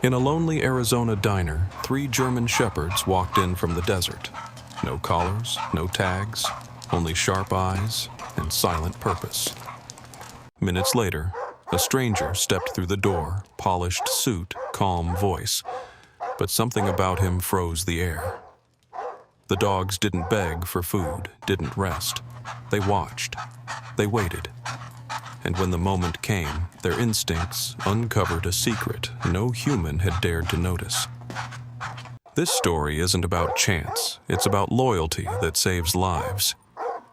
In a lonely Arizona diner, three German shepherds walked in from the desert. No collars, no tags, only sharp eyes and silent purpose. Minutes later, a stranger stepped through the door, polished suit, calm voice, but something about him froze the air. The dogs didn't beg for food, didn't rest. They watched. They waited. And when the moment came, their instincts uncovered a secret no human had dared to notice. This story isn't about chance, it's about loyalty that saves lives.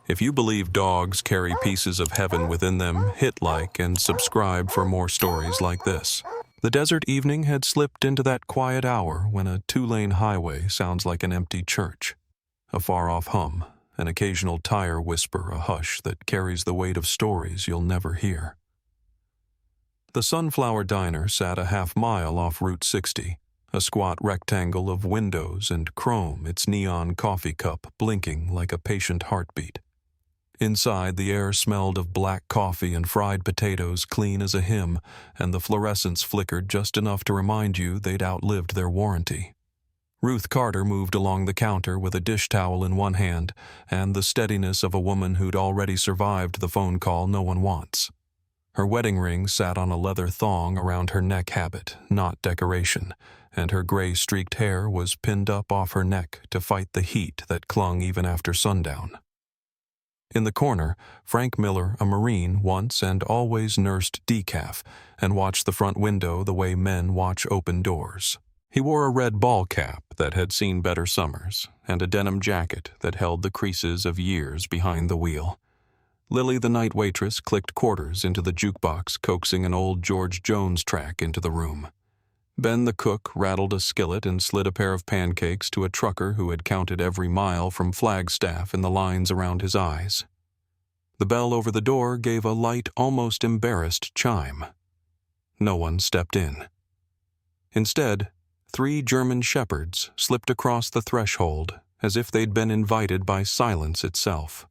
If you believe dogs carry pieces of heaven within them, hit like and subscribe for more stories like this. The desert evening had slipped into that quiet hour when a two-lane highway sounds like an empty church. A far-off hum, an occasional tire whisper, a hush that carries the weight of stories you'll never hear. The Sunflower Diner sat a half-mile off Route 60, a squat rectangle of windows and chrome, its neon coffee cup blinking like a patient heartbeat. Inside, the air smelled of black coffee and fried potatoes clean as a hymn, and the fluorescents flickered just enough to remind you they'd outlived their warranty. Ruth Carter moved along the counter with a dish towel in one hand and the steadiness of a woman who'd already survived the phone call no one wants. Her wedding ring sat on a leather thong around her neck habit, not decoration, and her gray-streaked hair was pinned up off her neck to fight the heat that clung even after sundown. In the corner, Frank Miller, a Marine, once and always nursed decaf and watched the front window the way men watch open doors. He wore a red ball cap that had seen better summers and a denim jacket that held the creases of years behind the wheel. Lily, the night waitress, clicked quarters into the jukebox, coaxing an old George Jones track into the room. Ben, the cook, rattled a skillet and slid a pair of pancakes to a trucker who had counted every mile from Flagstaff in the lines around his eyes. The bell over the door gave a light, almost embarrassed chime. No one stepped in. Instead, three German shepherds slipped across the threshold as if they'd been invited by silence itself.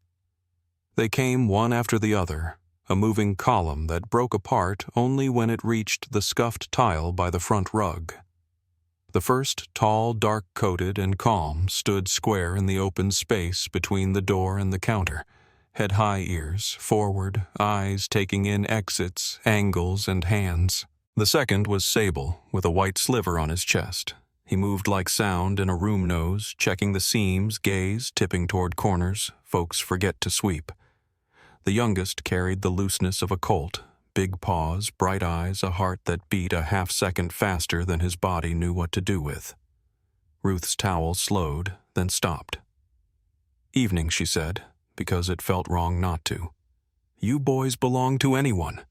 They came one after the other, a moving column that broke apart only when it reached the scuffed tile by the front rug. The first, tall, dark-coated, and calm, stood square in the open space between the door and the counter, head-high ears, forward, eyes taking in exits, angles, and hands. The second was Sable, with a white sliver on his chest. He moved like sound in a room nose, checking the seams, gaze tipping toward corners. Folks forget to sweep. The youngest carried the looseness of a colt, big paws, bright eyes, a heart that beat a half-second faster than his body knew what to do with. Ruth's towel slowed, then stopped. "Evening," she said, because it felt wrong not to. "You boys belong to anyone."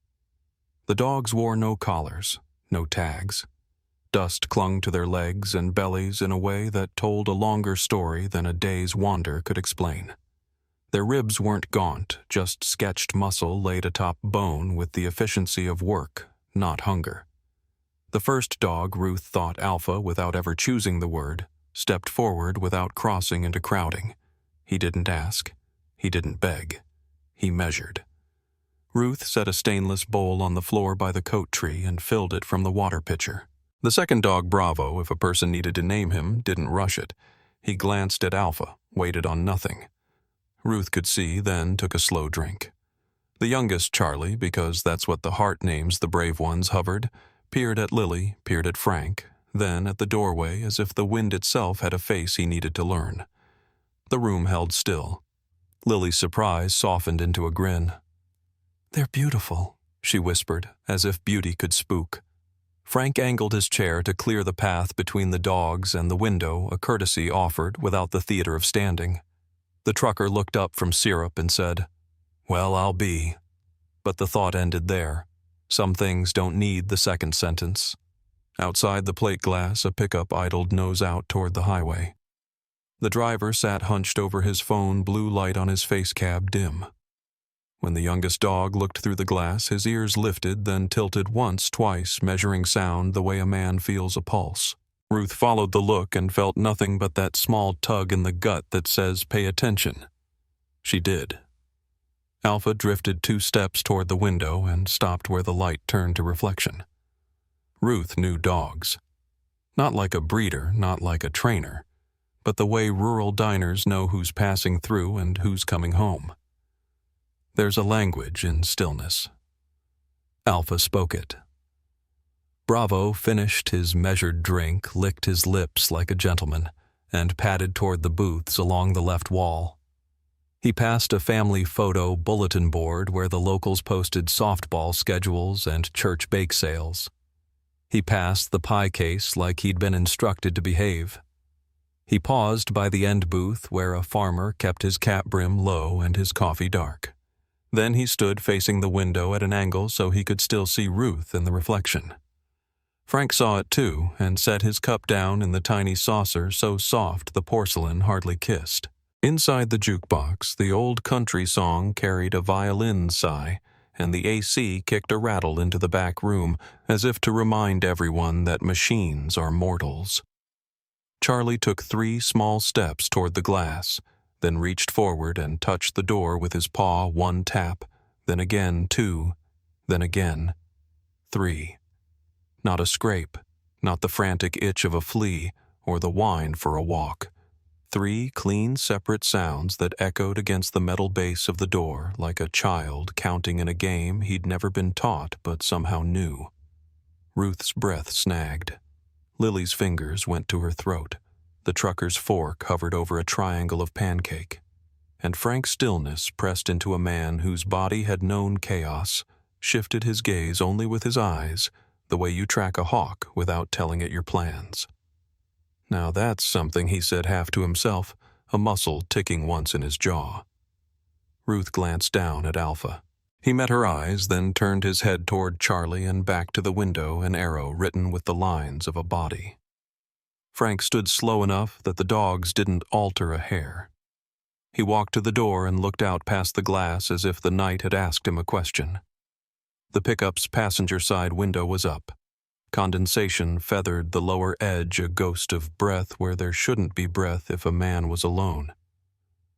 The dogs wore no collars, no tags. Dust clung to their legs and bellies in a way that told a longer story than a day's wander could explain. Their ribs weren't gaunt, just sketched muscle laid atop bone with the efficiency of work, not hunger. The first dog Ruth thought Alpha without ever choosing the word, stepped forward without crossing into crowding. He didn't ask. He didn't beg. He measured. Ruth set a stainless bowl on the floor by the coat tree and filled it from the water pitcher. The second dog, Bravo, if a person needed to name him, didn't rush it. He glanced at Alpha, waited on nothing. Ruth could see, then took a slow drink. The youngest, Charlie, because that's what the heart names the brave ones, hovered, peered at Lily, peered at Frank, then at the doorway as if the wind itself had a face he needed to learn. The room held still. Lily's surprise softened into a grin. "They're beautiful," she whispered, as if beauty could spook. Frank angled his chair to clear the path between the dogs and the window, a courtesy offered without the theater of standing. The trucker looked up from syrup and said, "Well, I'll be." But the thought ended there. Some things don't need the second sentence. Outside the plate glass, a pickup idled nose out toward the highway. The driver sat hunched over his phone, blue light on his face cab dim. When the youngest dog looked through the glass, his ears lifted, then tilted once, twice, measuring sound the way a man feels a pulse. Ruth followed the look and felt nothing but that small tug in the gut that says, "Pay attention." She did. Alpha drifted 2 steps toward the window and stopped where the light turned to reflection. Ruth knew dogs. Not like a breeder, not like a trainer, but the way rural diners know who's passing through and who's coming home. There's a language in stillness. Alpha spoke it. Bravo finished his measured drink, licked his lips like a gentleman, and padded toward the booths along the left wall. He passed a family photo bulletin board where the locals posted softball schedules and church bake sales. He passed the pie case like he'd been instructed to behave. He paused by the end booth where a farmer kept his cap brim low and his coffee dark. Then he stood facing the window at an angle so he could still see Ruth in the reflection. Frank saw it too and set his cup down in the tiny saucer so soft the porcelain hardly kissed. Inside the jukebox, the old country song carried a violin sigh, and the AC kicked a rattle into the back room as if to remind everyone that machines are mortals. Charlie took 3 small steps toward the glass, then reached forward and touched the door with his paw 1 tap, then again 2, then again 3. Not a scrape, not the frantic itch of a flea or the whine for a walk. 3 clean, separate sounds that echoed against the metal base of the door like a child counting in a game he'd never been taught but somehow knew. Ruth's breath snagged. Lily's fingers went to her throat. The trucker's fork hovered over a triangle of pancake. And Frank's stillness pressed into a man whose body had known chaos, shifted his gaze only with his eyes, the way you track a hawk without telling it your plans. Now that's something, he said half to himself, a muscle ticking once in his jaw. Ruth glanced down at Alpha. He met her eyes, then turned his head toward Charlie and back to the window, an arrow written with the lines of a body. Frank stood slow enough that the dogs didn't alter a hair. He walked to the door and looked out past the glass as if the night had asked him a question. The pickup's passenger side window was up. Condensation feathered the lower edge, a ghost of breath where there shouldn't be breath if a man was alone.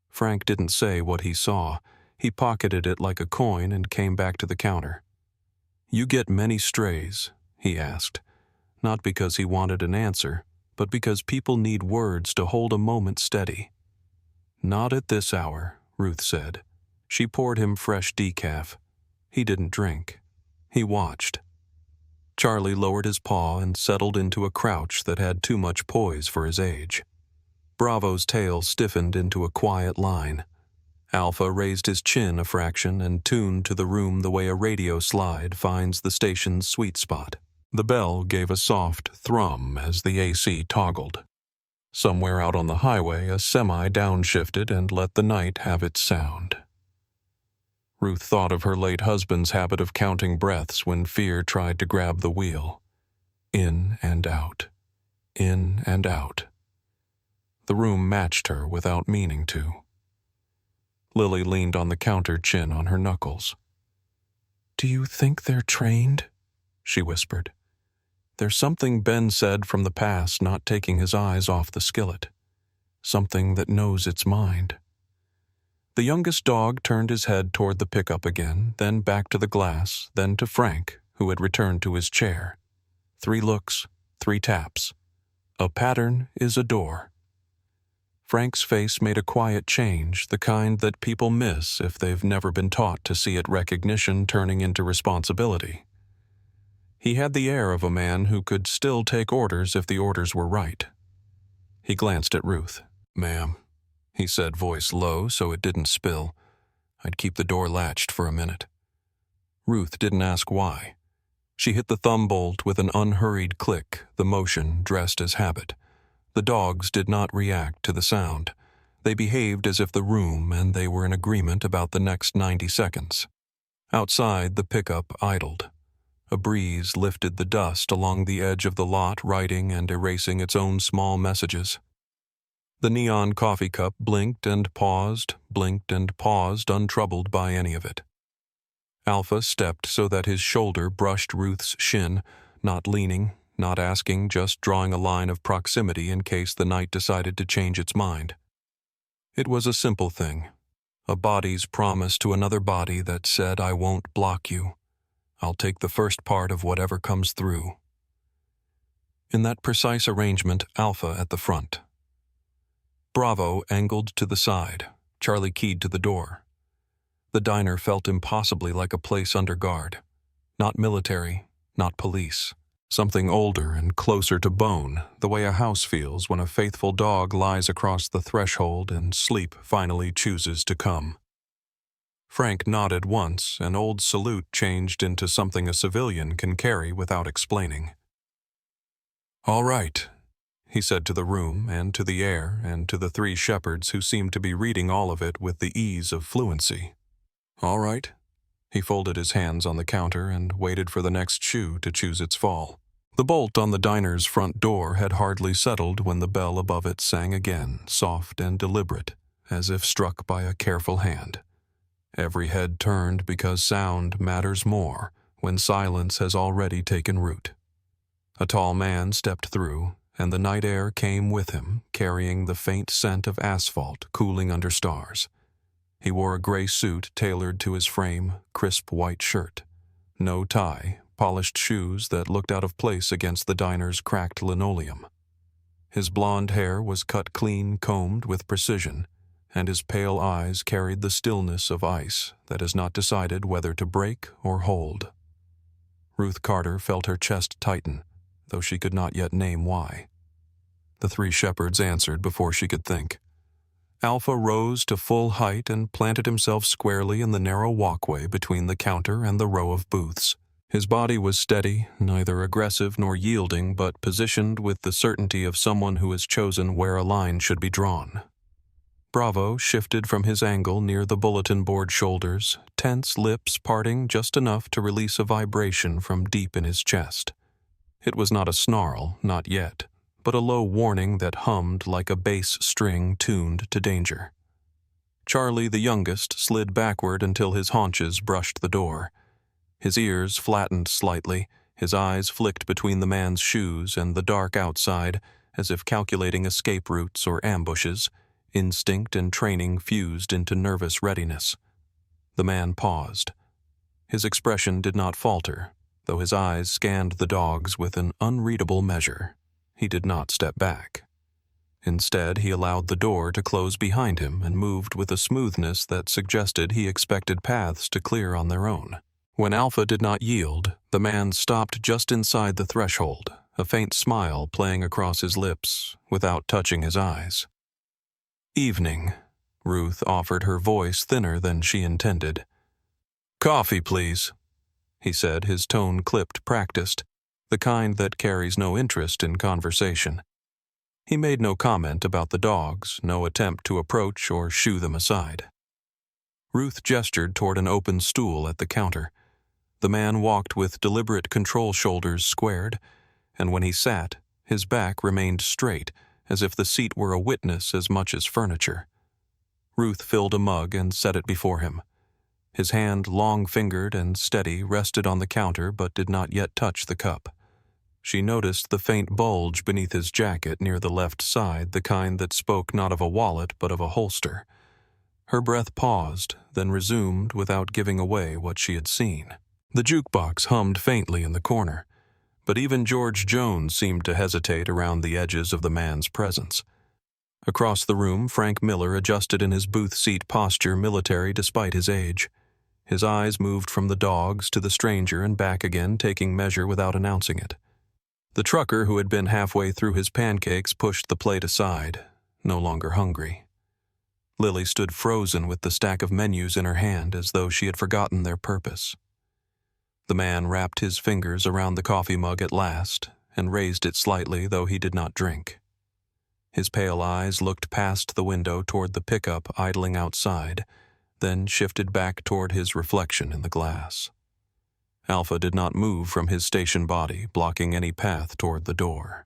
Frank didn't say what he saw. He pocketed it like a coin and came back to the counter. "You get many strays?" he asked, not because he wanted an answer, but because people need words to hold a moment steady. "Not at this hour," Ruth said. She poured him fresh decaf. He didn't drink. He watched. Charlie lowered his paw and settled into a crouch that had too much poise for his age. Bravo's tail stiffened into a quiet line. Alpha raised his chin a fraction and tuned to the room the way a radio slide finds the station's sweet spot. The bell gave a soft thrum as the AC toggled. Somewhere out on the highway, a semi downshifted and let the night have its sound. Ruth thought of her late husband's habit of counting breaths when fear tried to grab the wheel. In and out. In and out. The room matched her without meaning to. Lily leaned on the counter, chin on her knuckles. "Do you think they're trained?" she whispered. There's something Ben said from the past not taking his eyes off the skillet. Something that knows its mind. The youngest dog turned his head toward the pickup again, then back to the glass, then to Frank, who had returned to his chair. 3 looks, 3 taps. A pattern is a door. Frank's face made a quiet change, the kind that people miss if they've never been taught to see it recognition turning into responsibility. He had the air of a man who could still take orders if the orders were right. He glanced at Ruth. "Ma'am," he said, voice low so it didn't spill. "I'd keep the door latched for a minute." Ruth didn't ask why. She hit the thumb bolt with an unhurried click, the motion dressed as habit. The dogs did not react to the sound. They behaved as if the room and they were in agreement about the next 90 seconds. Outside, the pickup idled. A breeze lifted the dust along the edge of the lot, writing and erasing its own small messages. The neon coffee cup blinked and paused, untroubled by any of it. Alpha stepped so that his shoulder brushed Ruth's shin, not leaning, not asking, just drawing a line of proximity in case the night decided to change its mind. It was a simple thing, a body's promise to another body that said, "I won't block you. I'll take the first part of whatever comes through." In that precise arrangement, Alpha at the front. Bravo angled to the side, Charlie keyed to the door. The diner felt impossibly like a place under guard. Not military, not police. Something older and closer to bone, the way a house feels when a faithful dog lies across the threshold and sleep finally chooses to come. Frank nodded once, an old salute changed into something a civilian can carry without explaining. "All right," he said to the room and to the air and to the three shepherds who seemed to be reading all of it with the ease of fluency. "All right." He folded his hands on the counter and waited for the next shoe to choose its fall. The bolt on the diner's front door had hardly settled when the bell above it sang again, soft and deliberate, as if struck by a careful hand. Every head turned because sound matters more when silence has already taken root. A tall man stepped through, and the night air came with him, carrying the faint scent of asphalt cooling under stars. He wore a gray suit tailored to his frame, crisp white shirt. No tie, polished shoes that looked out of place against the diner's cracked linoleum. His blonde hair was cut clean, combed with precision, and his pale eyes carried the stillness of ice that has not decided whether to break or hold. Ruth Carter felt her chest tighten, though she could not yet name why. The three shepherds answered before she could think. Alpha rose to full height and planted himself squarely in the narrow walkway between the counter and the row of booths. His body was steady, neither aggressive nor yielding, but positioned with the certainty of someone who has chosen where a line should be drawn. Bravo shifted from his angle near the bulletin board shoulders, tense lips parting just enough to release a vibration from deep in his chest. It was not a snarl, not yet, but a low warning that hummed like a bass string tuned to danger. Charlie, the youngest, slid backward until his haunches brushed the door. His ears flattened slightly, his eyes flicked between the man's shoes and the dark outside, as if calculating escape routes or ambushes. Instinct and training fused into nervous readiness. The man paused. His expression did not falter, though his eyes scanned the dogs with an unreadable measure. He did not step back. Instead, he allowed the door to close behind him and moved with a smoothness that suggested he expected paths to clear on their own. When Alpha did not yield, the man stopped just inside the threshold, a faint smile playing across his lips, without touching his eyes. "Evening," Ruth offered, her voice thinner than she intended. "Coffee, please," he said, his tone clipped, practiced, the kind that carries no interest in conversation. He made no comment about the dogs, no attempt to approach or shoo them aside. Ruth gestured toward an open stool at the counter. The man walked with deliberate control, shoulders squared, and when he sat, his back remained straight, as if the seat were a witness as much as furniture. Ruth filled a mug and set it before him. His hand, long-fingered and steady, rested on the counter but did not yet touch the cup. She noticed the faint bulge beneath his jacket near the left side, the kind that spoke not of a wallet but of a holster. Her breath paused, then resumed without giving away what she had seen. The jukebox hummed faintly in the corner, but even George Jones seemed to hesitate around the edges of the man's presence. Across the room, Frank Miller adjusted in his booth seat posture, military despite his age. His eyes moved from the dogs to the stranger and back again, taking measure without announcing it. The trucker who had been halfway through his pancakes pushed the plate aside, no longer hungry. Lily stood frozen with the stack of menus in her hand as though she had forgotten their purpose. The man wrapped his fingers around the coffee mug at last and raised it slightly, though he did not drink. His pale eyes looked past the window toward the pickup idling outside, then shifted back toward his reflection in the glass. Alpha did not move from his station body, blocking any path toward the door.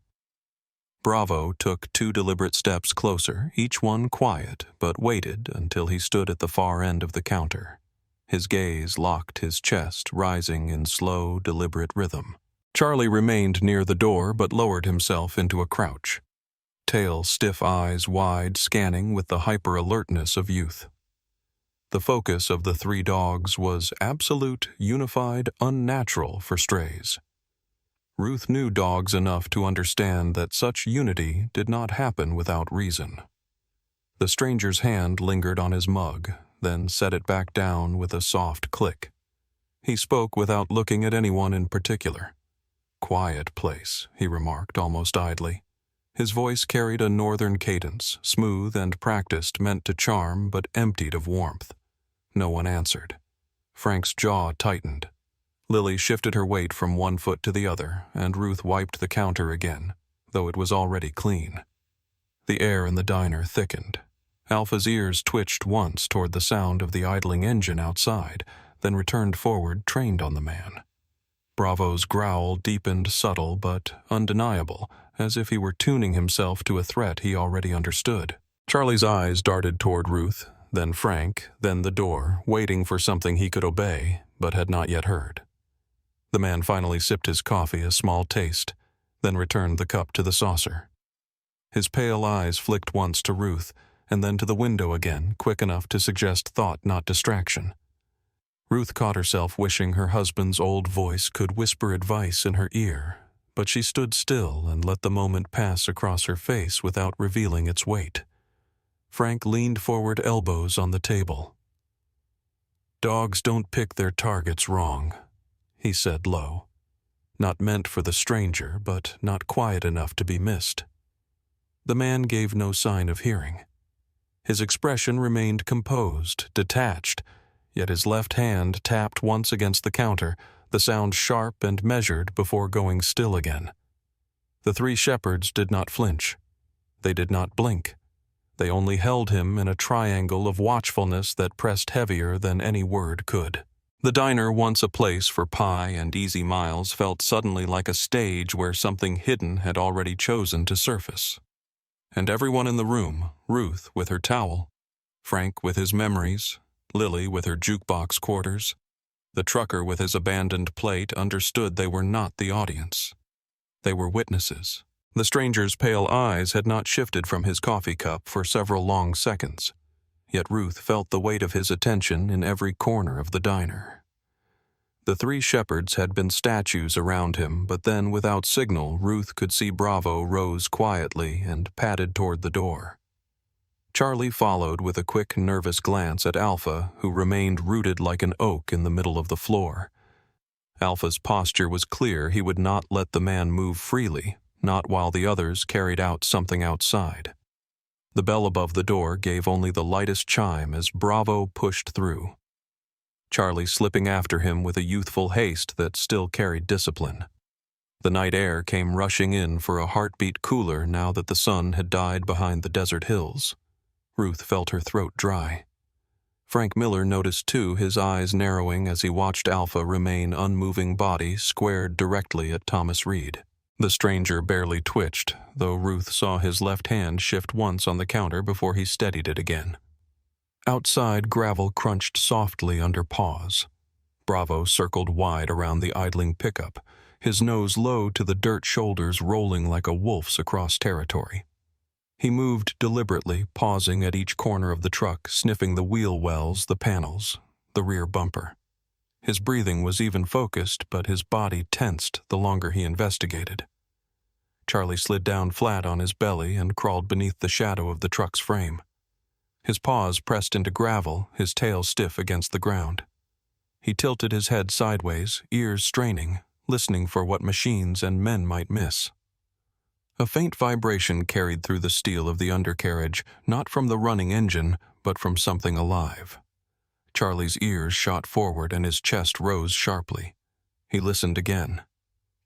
Bravo took 2 deliberate steps closer, each one quiet, but waited until he stood at the far end of the counter. His gaze locked his chest, rising in slow, deliberate rhythm. Charlie remained near the door but lowered himself into a crouch. Tail, stiff eyes wide, scanning with the hyper-alertness of youth. The focus of the 3 dogs was absolute, unified, unnatural for strays. Ruth knew dogs enough to understand that such unity did not happen without reason. The stranger's hand lingered on his mug, then set it back down with a soft click. He spoke without looking at anyone in particular. "Quiet place," he remarked almost idly. His voice carried a northern cadence, smooth and practiced, meant to charm but emptied of warmth. No one answered. Frank's jaw tightened. Lily shifted her weight from one foot to the other, and Ruth wiped the counter again, though it was already clean. The air in the diner thickened. Alpha's ears twitched once toward the sound of the idling engine outside, then returned forward, trained on the man. Bravo's growl deepened, subtle but undeniable, as if he were tuning himself to a threat he already understood. Charlie's eyes darted toward Ruth, then Frank, then the door, waiting for something he could obey, but had not yet heard. The man finally sipped his coffee a small taste, then returned the cup to the saucer. His pale eyes flicked once to Ruth, and then to the window again, quick enough to suggest thought, not distraction. Ruth caught herself wishing her husband's old voice could whisper advice in her ear, but she stood still and let the moment pass across her face without revealing its weight. Frank leaned forward, elbows on the table. "Dogs don't pick their targets wrong," he said low. Not meant for the stranger, but not quiet enough to be missed. The man gave no sign of hearing. His expression remained composed, detached, yet his left hand tapped once against the counter, the sound sharp and measured before going still again. The three shepherds did not flinch. They did not blink. They only held him in a triangle of watchfulness that pressed heavier than any word could. The diner, once a place for pie and easy miles, felt suddenly like a stage where something hidden had already chosen to surface. And everyone in the room, Ruth with her towel, Frank with his memories, Lily with her jukebox quarters, the trucker with his abandoned plate, understood they were not the audience. They were witnesses. The stranger's pale eyes had not shifted from his coffee cup for several long seconds, yet Ruth felt the weight of his attention in every corner of the diner. The three shepherds had been statues around him, but then, without signal, Ruth could see Bravo rose quietly and padded toward the door. Charlie followed with a quick, nervous glance at Alpha, who remained rooted like an oak in the middle of the floor. Alpha's posture was clear. He would not let the man move freely, not while the others carried out something outside. The bell above the door gave only the lightest chime as Bravo pushed through, Charlie slipping after him with a youthful haste that still carried discipline. The night air came rushing in for a heartbeat cooler now that the sun had died behind the desert hills. Ruth felt her throat dry. Frank Miller noticed too, his eyes narrowing as he watched Alpha remain unmoving, body squared directly at Thomas Reed. The stranger barely twitched, though Ruth saw his left hand shift once on the counter before he steadied it again. Outside, gravel crunched softly under paws. Bravo circled wide around the idling pickup, his nose low to the dirt shoulders, rolling like a wolf's across territory. He moved deliberately, pausing at each corner of the truck, sniffing the wheel wells, the panels, the rear bumper. His breathing was even focused, but his body tensed the longer he investigated. Charlie slid down flat on his belly and crawled beneath the shadow of the truck's frame. His paws pressed into gravel, his tail stiff against the ground. He tilted his head sideways, ears straining, listening for what machines and men might miss. A faint vibration carried through the steel of the undercarriage, not from the running engine, but from something alive. Charlie's ears shot forward and his chest rose sharply. He listened again.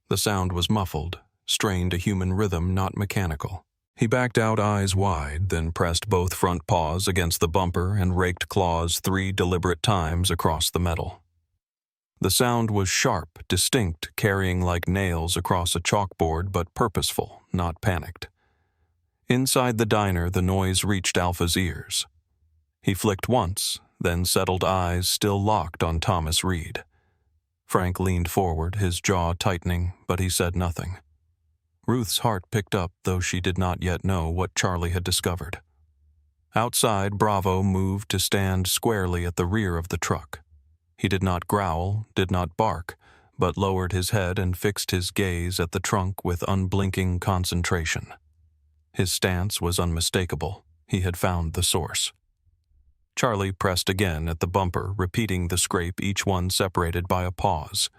The sound was muffled, strained a human rhythm, not mechanical. He backed out, eyes wide, then pressed both front paws against the bumper and raked claws 3 deliberate times across the metal. The sound was sharp, distinct, carrying like nails across a chalkboard, but purposeful, not panicked. Inside the diner, the noise reached Alpha's ears. He flicked once, then settled eyes still locked on Thomas Reed. Frank leaned forward, his jaw tightening, but he said nothing. Ruth's heart picked up, though she did not yet know what Charlie had discovered. Outside, Bravo moved to stand squarely at the rear of the truck. He did not growl, did not bark, but lowered his head and fixed his gaze at the trunk with unblinking concentration. His stance was unmistakable. He had found the source. Charlie pressed again at the bumper, repeating the scrape, each one separated by a pause.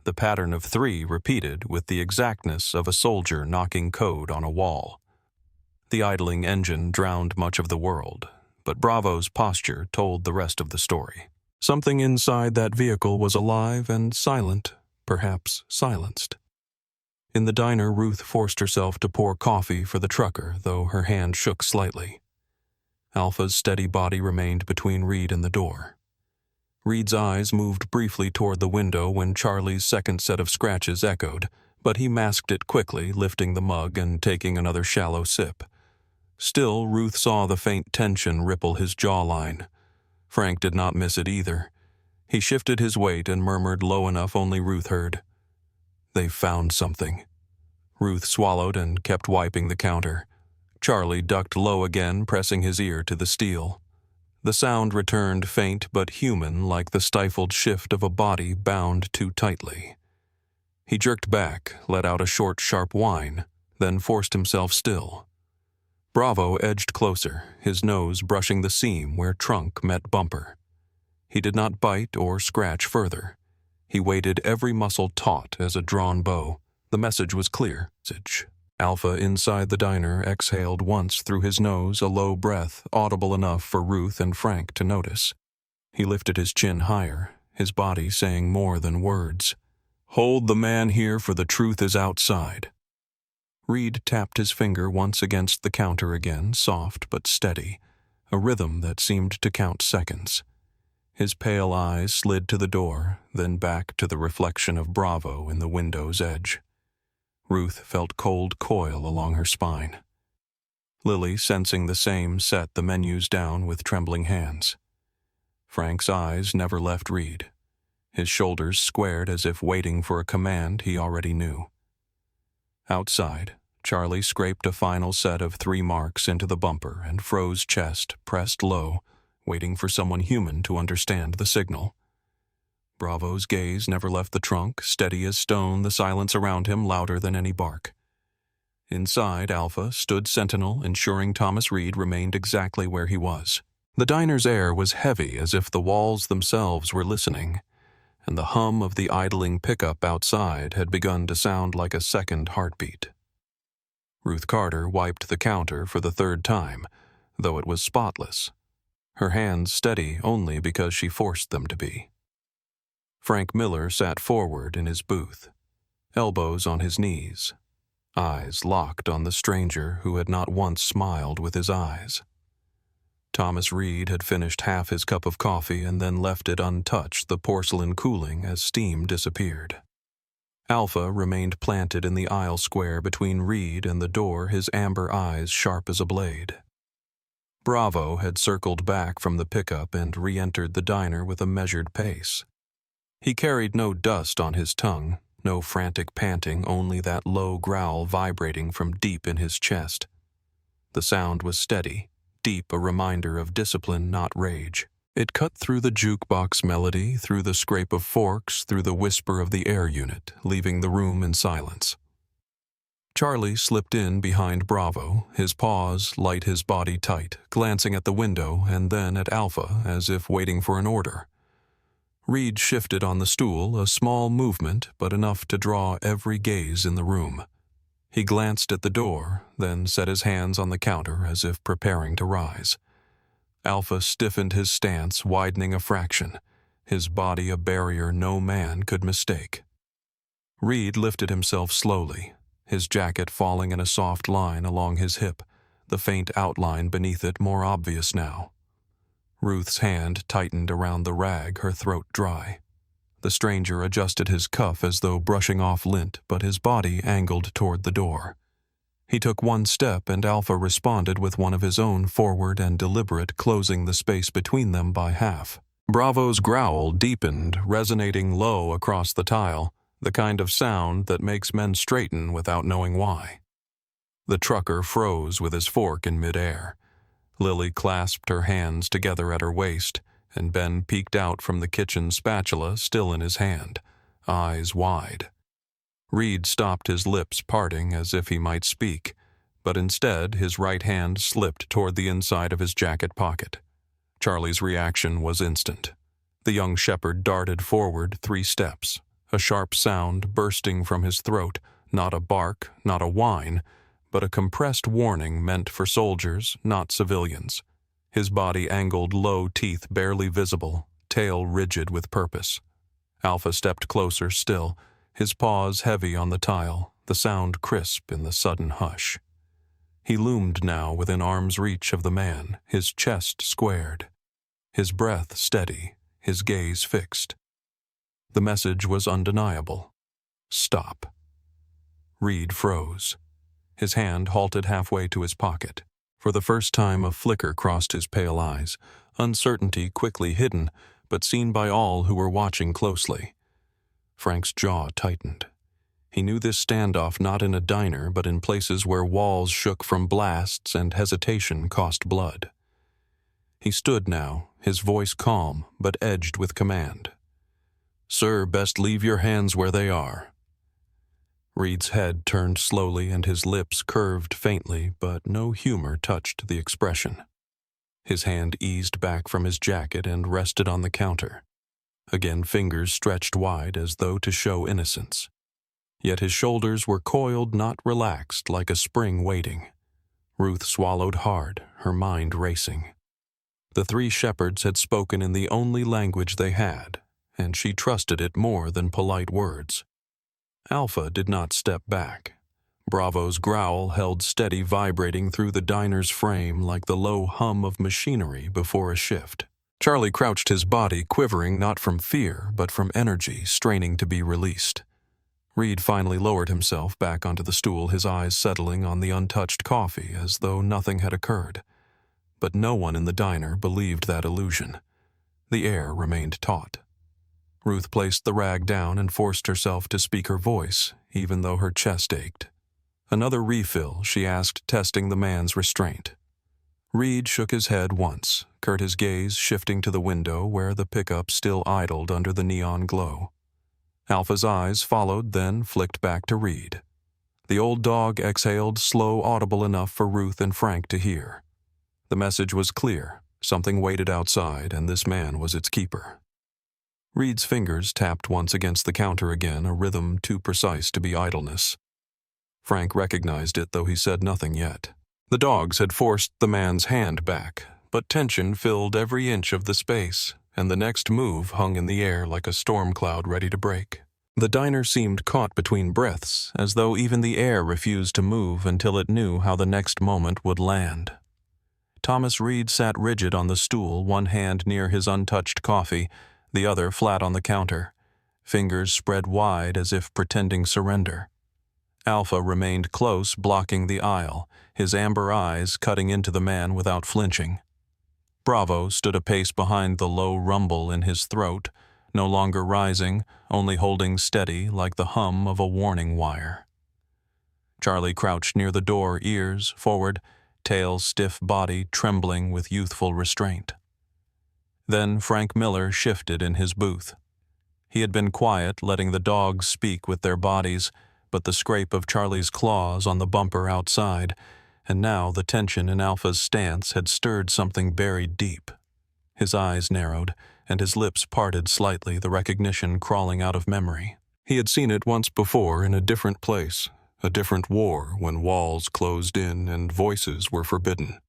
The pattern of 3 repeated with the exactness of a soldier knocking code on a wall. The idling engine drowned much of the world, but Bravo's posture told the rest of the story. Something inside that vehicle was alive and silent, perhaps silenced. In the diner, Ruth forced herself to pour coffee for the trucker, though her hand shook slightly. Alpha's steady body remained between Reed and the door. Reed's eyes moved briefly toward the window when Charlie's second set of scratches echoed, but he masked it quickly, lifting the mug and taking another shallow sip. Still, Ruth saw the faint tension ripple his jawline. Frank did not miss it either. He shifted his weight and murmured low enough only Ruth heard, "They've found something." Ruth swallowed and kept wiping the counter. Charlie ducked low again, pressing his ear to the steel. The sound returned, faint but human, like the stifled shift of a body bound too tightly. He jerked back, let out a short, sharp whine, then forced himself still. Bravo edged closer, his nose brushing the seam where trunk met bumper. He did not bite or scratch further. He waited, every muscle taut as a drawn bow. The message was clear. Alpha inside the diner exhaled once through his nose, a low breath, audible enough for Ruth and Frank to notice. He lifted his chin higher, his body saying more than words. "Hold the man here, for the truth is outside." Reed tapped his finger once against the counter again, soft but steady, a rhythm that seemed to count seconds. His pale eyes slid to the door, then back to the reflection of Bravo in the window's edge. Ruth felt cold coil along her spine. Lily, sensing the same, set the menus down with trembling hands. Frank's eyes never left Reed. His shoulders squared as if waiting for a command he already knew. Outside, Charlie scraped a final set of 3 marks into the bumper and froze chest, pressed low, waiting for someone human to understand the signal. Bravo's gaze never left the trunk, steady as stone, the silence around him louder than any bark. Inside, Alpha stood sentinel, ensuring Thomas Reed remained exactly where he was. The diner's air was heavy, as if the walls themselves were listening, and the hum of the idling pickup outside had begun to sound like a second heartbeat. Ruth Carter wiped the counter for the 3rd time, though it was spotless, her hands steady only because she forced them to be. Frank Miller sat forward in his booth, elbows on his knees, eyes locked on the stranger who had not once smiled with his eyes. Thomas Reed had finished half his cup of coffee and then left it untouched, the porcelain cooling as steam disappeared. Alpha remained planted in the aisle square between Reed and the door, his amber eyes sharp as a blade. Bravo had circled back from the pickup and re-entered the diner with a measured pace. He carried no dust on his tongue, no frantic panting, only that low growl vibrating from deep in his chest. The sound was steady, deep, a reminder of discipline, not rage. It cut through the jukebox melody, through the scrape of forks, through the whisper of the air unit, leaving the room in silence. Charlie slipped in behind Bravo, his paws light, his body tight, glancing at the window and then at Alpha as if waiting for an order. Reed shifted on the stool, a small movement, but enough to draw every gaze in the room. He glanced at the door, then set his hands on the counter as if preparing to rise. Alpha stiffened his stance, widening a fraction, his body a barrier no man could mistake. Reed lifted himself slowly, his jacket falling in a soft line along his hip, the faint outline beneath it more obvious now. Ruth's hand tightened around the rag, her throat dry. The stranger adjusted his cuff as though brushing off lint, but his body angled toward the door. He took one step and Alpha responded with one of his own, forward and deliberate, closing the space between them by half. Bravo's growl deepened, resonating low across the tile, the kind of sound that makes men straighten without knowing why. The trucker froze with his fork in midair. Lily clasped her hands together at her waist, and Ben peeked out from the kitchen, spatula still in his hand, eyes wide. Reed stopped, his lips parting as if he might speak, but instead his right hand slipped toward the inside of his jacket pocket. Charlie's reaction was instant. The young shepherd darted forward 3 steps, a sharp sound bursting from his throat, not a bark, not a whine, but a compressed warning meant for soldiers, not civilians. His body angled low, teeth barely visible, tail rigid with purpose. Alpha stepped closer still, his paws heavy on the tile, the sound crisp in the sudden hush. He loomed now within arm's reach of the man, his chest squared, his breath steady, his gaze fixed. The message was undeniable. Stop. Reed froze. His hand halted halfway to his pocket. For the first time a flicker crossed his pale eyes, uncertainty quickly hidden, but seen by all who were watching closely. Frank's jaw tightened. He knew this standoff not in a diner, but in places where walls shook from blasts and hesitation cost blood. He stood now, his voice calm, but edged with command. "Sir, best leave your hands where they are." Reed's head turned slowly and his lips curved faintly, but no humor touched the expression. His hand eased back from his jacket and rested on the counter. Again fingers stretched wide as though to show innocence. Yet his shoulders were coiled, not relaxed, like a spring waiting. Ruth swallowed hard, her mind racing. The 3 shepherds had spoken in the only language they had, and she trusted it more than polite words. Alpha did not step back. Bravo's growl held steady, vibrating through the diner's frame like the low hum of machinery before a shift. Charlie crouched, his body quivering not from fear, but from energy straining to be released. Reed finally lowered himself back onto the stool, his eyes settling on the untouched coffee as though nothing had occurred. But no one in the diner believed that illusion. The air remained taut. Ruth placed the rag down and forced herself to speak her voice, even though her chest ached. "Another refill," she asked, testing the man's restraint. Reed shook his head once, his gaze shifting to the window where the pickup still idled under the neon glow. Alpha's eyes followed, then flicked back to Reed. The old dog exhaled, slow, audible enough for Ruth and Frank to hear. The message was clear. Something waited outside, and this man was its keeper. Reed's fingers tapped once against the counter again, a rhythm too precise to be idleness. Frank recognized it, though he said nothing yet. The dogs had forced the man's hand back, but tension filled every inch of the space, and the next move hung in the air like a storm cloud ready to break. The diner seemed caught between breaths, as though even the air refused to move until it knew how the next moment would land. Thomas Reed sat rigid on the stool, one hand near his untouched coffee, the other flat on the counter, fingers spread wide as if pretending surrender. Alpha remained close, blocking the aisle, his amber eyes cutting into the man without flinching. Bravo stood a pace behind the low rumble in his throat, no longer rising, only holding steady like the hum of a warning wire. Charlie crouched near the door, ears forward, tail stiff, body trembling with youthful restraint. Then Frank Miller shifted in his booth. He had been quiet, letting the dogs speak with their bodies, but the scrape of Charlie's claws on the bumper outside, and now the tension in Alpha's stance had stirred something buried deep. His eyes narrowed, and his lips parted slightly, the recognition crawling out of memory. He had seen it once before in a different place, a different war when walls closed in and voices were forbidden.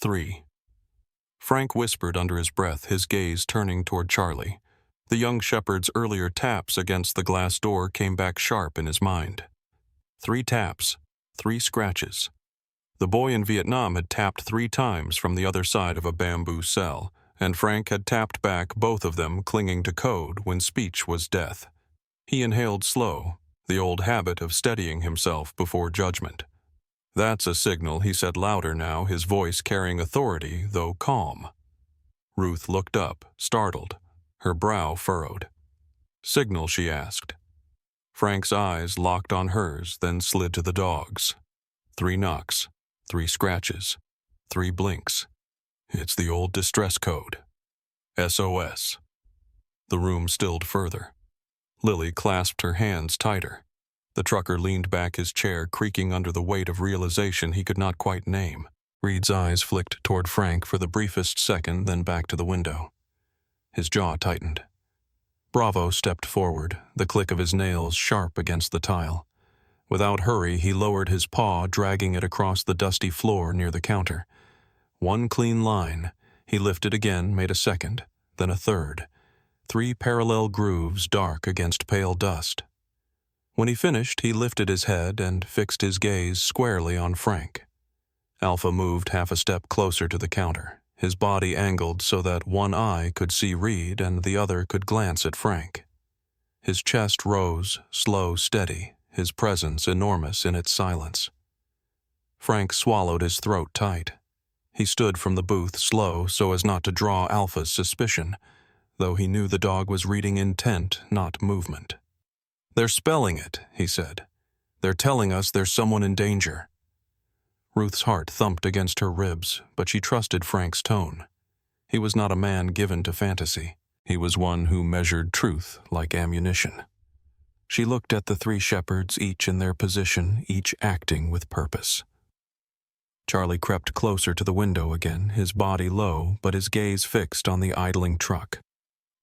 3. Frank whispered under his breath, his gaze turning toward Charlie. The young shepherd's earlier taps against the glass door came back sharp in his mind. 3 taps, 3 scratches. The boy in Vietnam had tapped 3 times from the other side of a bamboo cell, and Frank had tapped back, both of them clinging to code when speech was death. He inhaled slow, the old habit of steadying himself before judgment. "That's a signal," he said louder now, his voice carrying authority, though calm. Ruth looked up, startled, her brow furrowed. "Signal?" she asked. Frank's eyes locked on hers, then slid to the dogs. 3 knocks, 3 scratches, 3 blinks. It's the old distress code. SOS. The room stilled further. Lily clasped her hands tighter. The trucker leaned back his chair, creaking under the weight of realization he could not quite name. Reed's eyes flicked toward Frank for the briefest second, then back to the window. His jaw tightened. Bravo stepped forward, the click of his nails sharp against the tile. Without hurry, he lowered his paw, dragging it across the dusty floor near the counter. One clean line. He lifted again, made a second, then a third. 3 parallel grooves dark against pale dust. When he finished, he lifted his head and fixed his gaze squarely on Frank. Alpha moved half a step closer to the counter, his body angled so that one eye could see Reed and the other could glance at Frank. His chest rose, slow, steady, his presence enormous in its silence. Frank swallowed his throat tight. He stood from the booth slow so as not to draw Alpha's suspicion, though he knew the dog was reading intent, not movement. "They're spelling it," he said. "They're telling us there's someone in danger." Ruth's heart thumped against her ribs, but she trusted Frank's tone. He was not a man given to fantasy. He was one who measured truth like ammunition. She looked at the 3 shepherds, each in their position, each acting with purpose. Charlie crept closer to the window again, his body low, but his gaze fixed on the idling truck.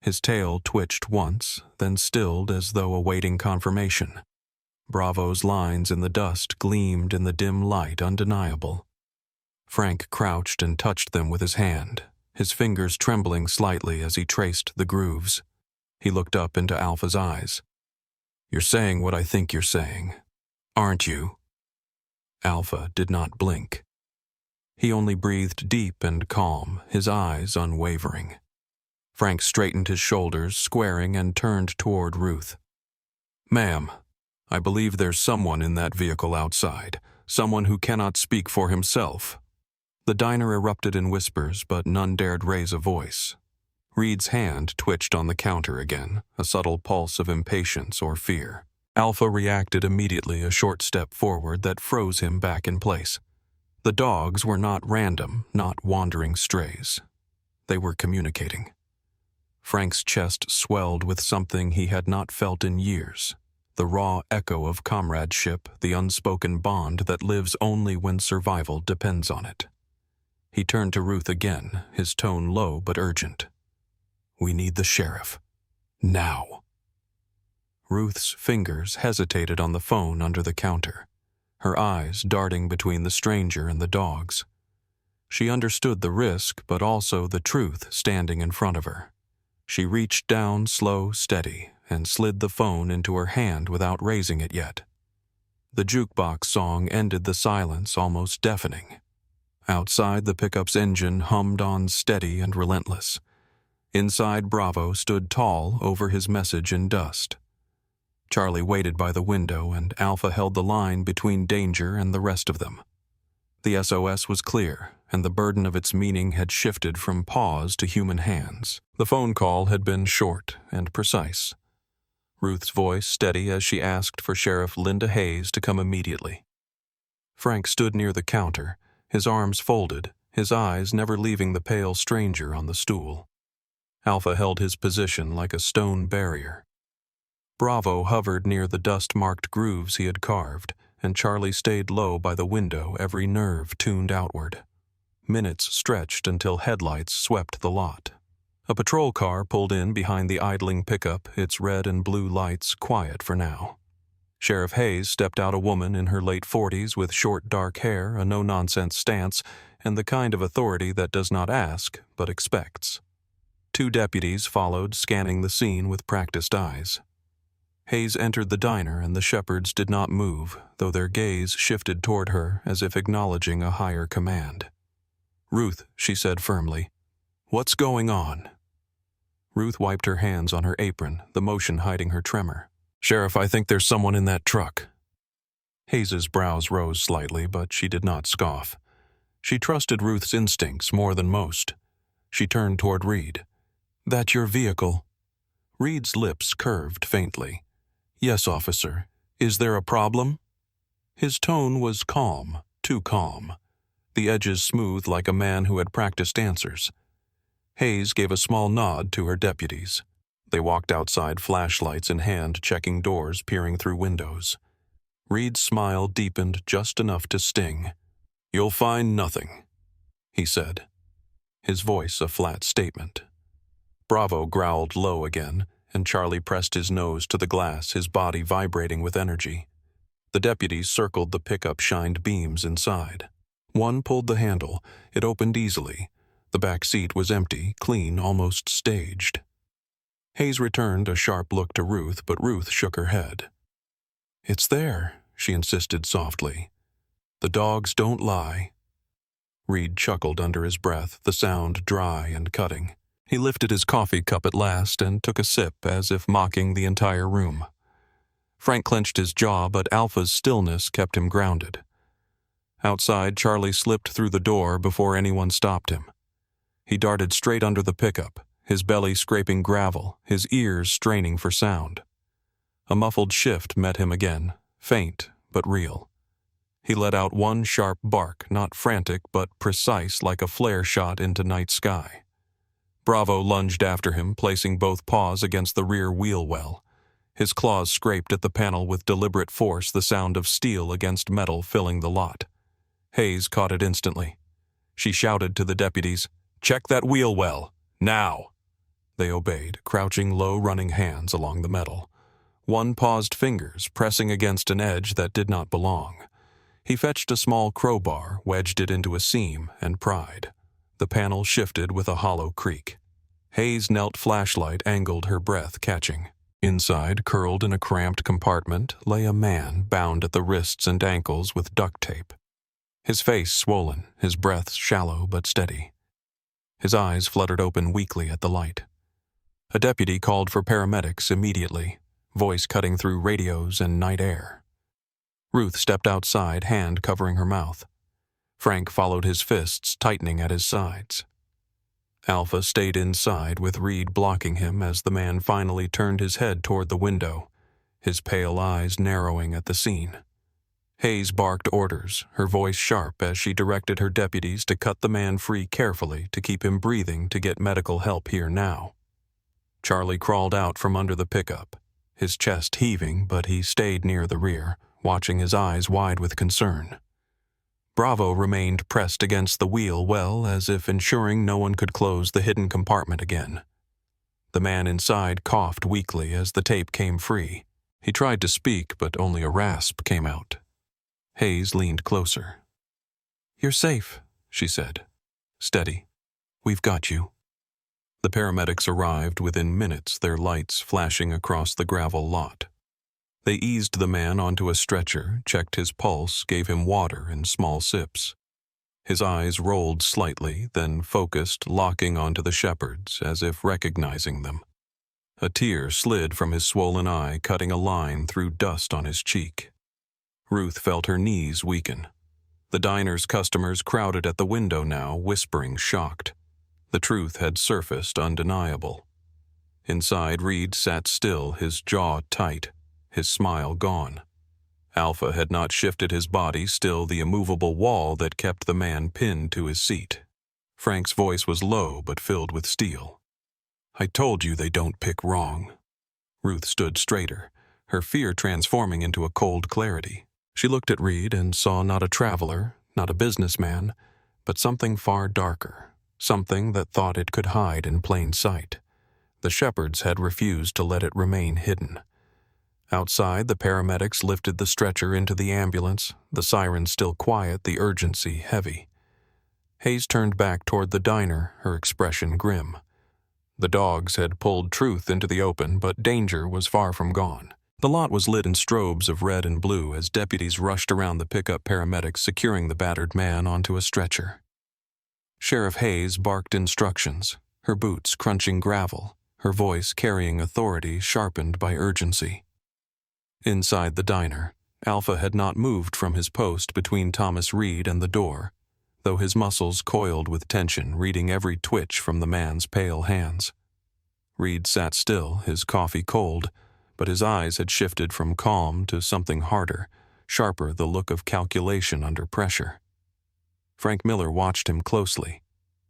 His tail twitched once, then stilled as though awaiting confirmation. Bravo's lines in the dust gleamed in the dim light, undeniable. Frank crouched and touched them with his hand, his fingers trembling slightly as he traced the grooves. He looked up into Alpha's eyes. "You're saying what I think you're saying, aren't you?" Alpha did not blink. He only breathed deep and calm, his eyes unwavering. Frank straightened his shoulders, squaring, and turned toward Ruth. "Ma'am, I believe there's someone in that vehicle outside, someone who cannot speak for himself." The diner erupted in whispers, but none dared raise a voice. Reed's hand twitched on the counter again, a subtle pulse of impatience or fear. Alpha reacted immediately, a short step forward that froze him back in place. The dogs were not random, not wandering strays. They were communicating. Frank's chest swelled with something he had not felt in years, the raw echo of comradeship, the unspoken bond that lives only when survival depends on it. He turned to Ruth again, his tone low but urgent. "We need the sheriff. Now." Ruth's fingers hesitated on the phone under the counter, her eyes darting between the stranger and the dogs. She understood the risk, but also the truth standing in front of her. She reached down, slow, steady, and slid the phone into her hand without raising it yet. The jukebox song ended the silence, almost deafening. Outside, the pickup's engine hummed on steady and relentless. Inside, Bravo stood tall over his message in dust. Charlie waited by the window, and Alpha held the line between danger and the rest of them. The SOS was clear, and the burden of its meaning had shifted from paws to human hands. The phone call had been short and precise. Ruth's voice steady as she asked for Sheriff Linda Hayes to come immediately. Frank stood near the counter, his arms folded, his eyes never leaving the pale stranger on the stool. Alpha held his position like a stone barrier. Bravo hovered near the dust-marked grooves he had carved, and Charlie stayed low by the window, every nerve tuned outward. Minutes stretched until headlights swept the lot. A patrol car pulled in behind the idling pickup, its red and blue lights quiet for now. Sheriff Hayes stepped out, a woman in her late 40s with short dark hair, a no-nonsense stance, and the kind of authority that does not ask, but expects. 2 deputies followed, scanning the scene with practiced eyes. Hayes entered the diner, and the shepherds did not move, though their gaze shifted toward her as if acknowledging a higher command. "Ruth," she said firmly, "what's going on?" Ruth wiped her hands on her apron, the motion hiding her tremor. "Sheriff, I think there's someone in that truck." Hayes's brows rose slightly, but she did not scoff. She trusted Ruth's instincts more than most. She turned toward Reed. "That your vehicle?" Reed's lips curved faintly. "Yes, officer. Is there a problem?" His tone was calm, too calm, the edges smooth like a man who had practiced answers. Hayes gave a small nod to her deputies. They walked outside, flashlights in hand, checking doors, peering through windows. Reed's smile deepened just enough to sting. "You'll find nothing," he said, his voice a flat statement. Bravo growled low again, and Charlie pressed his nose to the glass, his body vibrating with energy. The deputies circled the pickup, shined beams inside. One pulled the handle. It opened easily. The back seat was empty, clean, almost staged. Hayes returned a sharp look to Ruth, but Ruth shook her head. "It's there," she insisted softly. "The dogs don't lie." Reed chuckled under his breath, the sound dry and cutting. He lifted his coffee cup at last and took a sip, as if mocking the entire room. Frank clenched his jaw, but Alpha's stillness kept him grounded. Outside, Charlie slipped through the door before anyone stopped him. He darted straight under the pickup, his belly scraping gravel, his ears straining for sound. A muffled shift met him again, faint but real. He let out one sharp bark, not frantic but precise, like a flare shot into night sky. Bravo lunged after him, placing both paws against the rear wheel well. His claws scraped at the panel with deliberate force, the sound of steel against metal filling the lot. Hayes caught it instantly. She shouted to the deputies, "Check that wheel well, now!" They obeyed, crouching low, running hands along the metal. One paused fingers pressing against an edge that did not belong. He fetched a small crowbar, wedged it into a seam, and pried. The panel shifted with a hollow creak. Hayes' knelt flashlight angled, her breath catching. Inside, curled in a cramped compartment, lay a man bound at the wrists and ankles with duct tape. His face swollen, his breath shallow but steady. His eyes fluttered open weakly at the light. A deputy called for paramedics immediately, voice cutting through radios and night air. Ruth stepped outside, hand covering her mouth. Frank followed, his fists tightening at his sides. Alpha stayed inside, with Reed blocking him as the man finally turned his head toward the window, his pale eyes narrowing at the scene. Hayes barked orders, her voice sharp as she directed her deputies to cut the man free carefully, to keep him breathing, to get medical help here now. Charlie crawled out from under the pickup, his chest heaving, but he stayed near the rear, watching, his eyes wide with concern. Bravo remained pressed against the wheel well, as if ensuring no one could close the hidden compartment again. The man inside coughed weakly as the tape came free. He tried to speak, but only a rasp came out. Hayes leaned closer. "You're safe," she said. "Steady. We've got you." The paramedics arrived within minutes, their lights flashing across the gravel lot. They eased the man onto a stretcher, checked his pulse, gave him water in small sips. His eyes rolled slightly, then focused, locking onto the shepherds, as if recognizing them. A tear slid from his swollen eye, cutting a line through dust on his cheek. Ruth felt her knees weaken. The diner's customers crowded at the window now, whispering, shocked. The truth had surfaced, undeniable. Inside, Reed sat still, his jaw tight, his smile gone. Alpha had not shifted his body, still the immovable wall that kept the man pinned to his seat. Frank's voice was low but filled with steel. "I told you they don't pick wrong." Ruth stood straighter, her fear transforming into a cold clarity. She looked at Reed and saw not a traveler, not a businessman, but something far darker, something that thought it could hide in plain sight. The shepherds had refused to let it remain hidden. Outside, the paramedics lifted the stretcher into the ambulance, the siren still quiet, the urgency heavy. Hayes turned back toward the diner, her expression grim. The dogs had pulled truth into the open, but danger was far from gone. The lot was lit in strobes of red and blue as deputies rushed around the pickup, paramedics securing the battered man onto a stretcher. Sheriff Hayes barked instructions, her boots crunching gravel, her voice carrying authority sharpened by urgency. Inside the diner, Alpha had not moved from his post between Thomas Reed and the door, though his muscles coiled with tension, reading every twitch from the man's pale hands. Reed sat still, his coffee cold, but his eyes had shifted from calm to something harder, sharper, the look of calculation under pressure. Frank Miller watched him closely,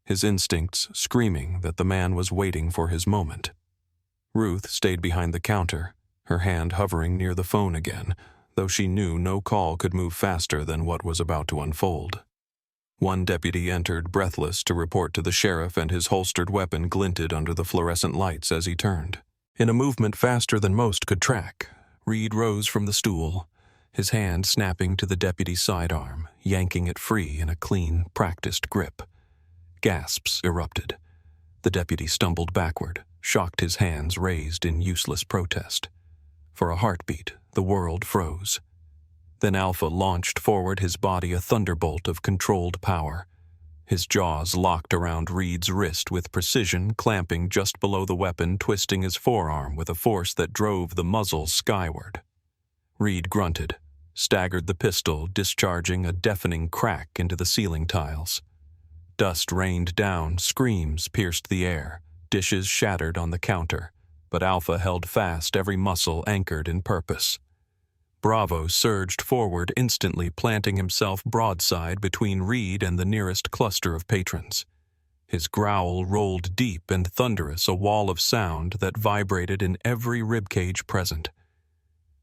his instincts screaming that the man was waiting for his moment. Ruth stayed behind the counter, her hand hovering near the phone again, though she knew no call could move faster than what was about to unfold. One deputy entered breathless to report to the sheriff, and his holstered weapon glinted under the fluorescent lights as he turned. In a movement faster than most could track, Reed rose from the stool, his hand snapping to the deputy's sidearm, yanking it free in a clean, practiced grip. Gasps erupted. The deputy stumbled backward, shocked, his hands raised in useless protest. For a heartbeat, the world froze. Then Alpha launched forward, his body a thunderbolt of controlled power. His jaws locked around Reed's wrist with precision, clamping just below the weapon, twisting his forearm with a force that drove the muzzle skyward. Reed grunted, staggered the pistol, discharging a deafening crack into the ceiling tiles. Dust rained down, screams pierced the air, dishes shattered on the counter, but Alpha held fast, every muscle anchored in purpose. Bravo surged forward, instantly planting himself broadside between Reed and the nearest cluster of patrons. His growl rolled deep and thunderous, a wall of sound that vibrated in every ribcage present.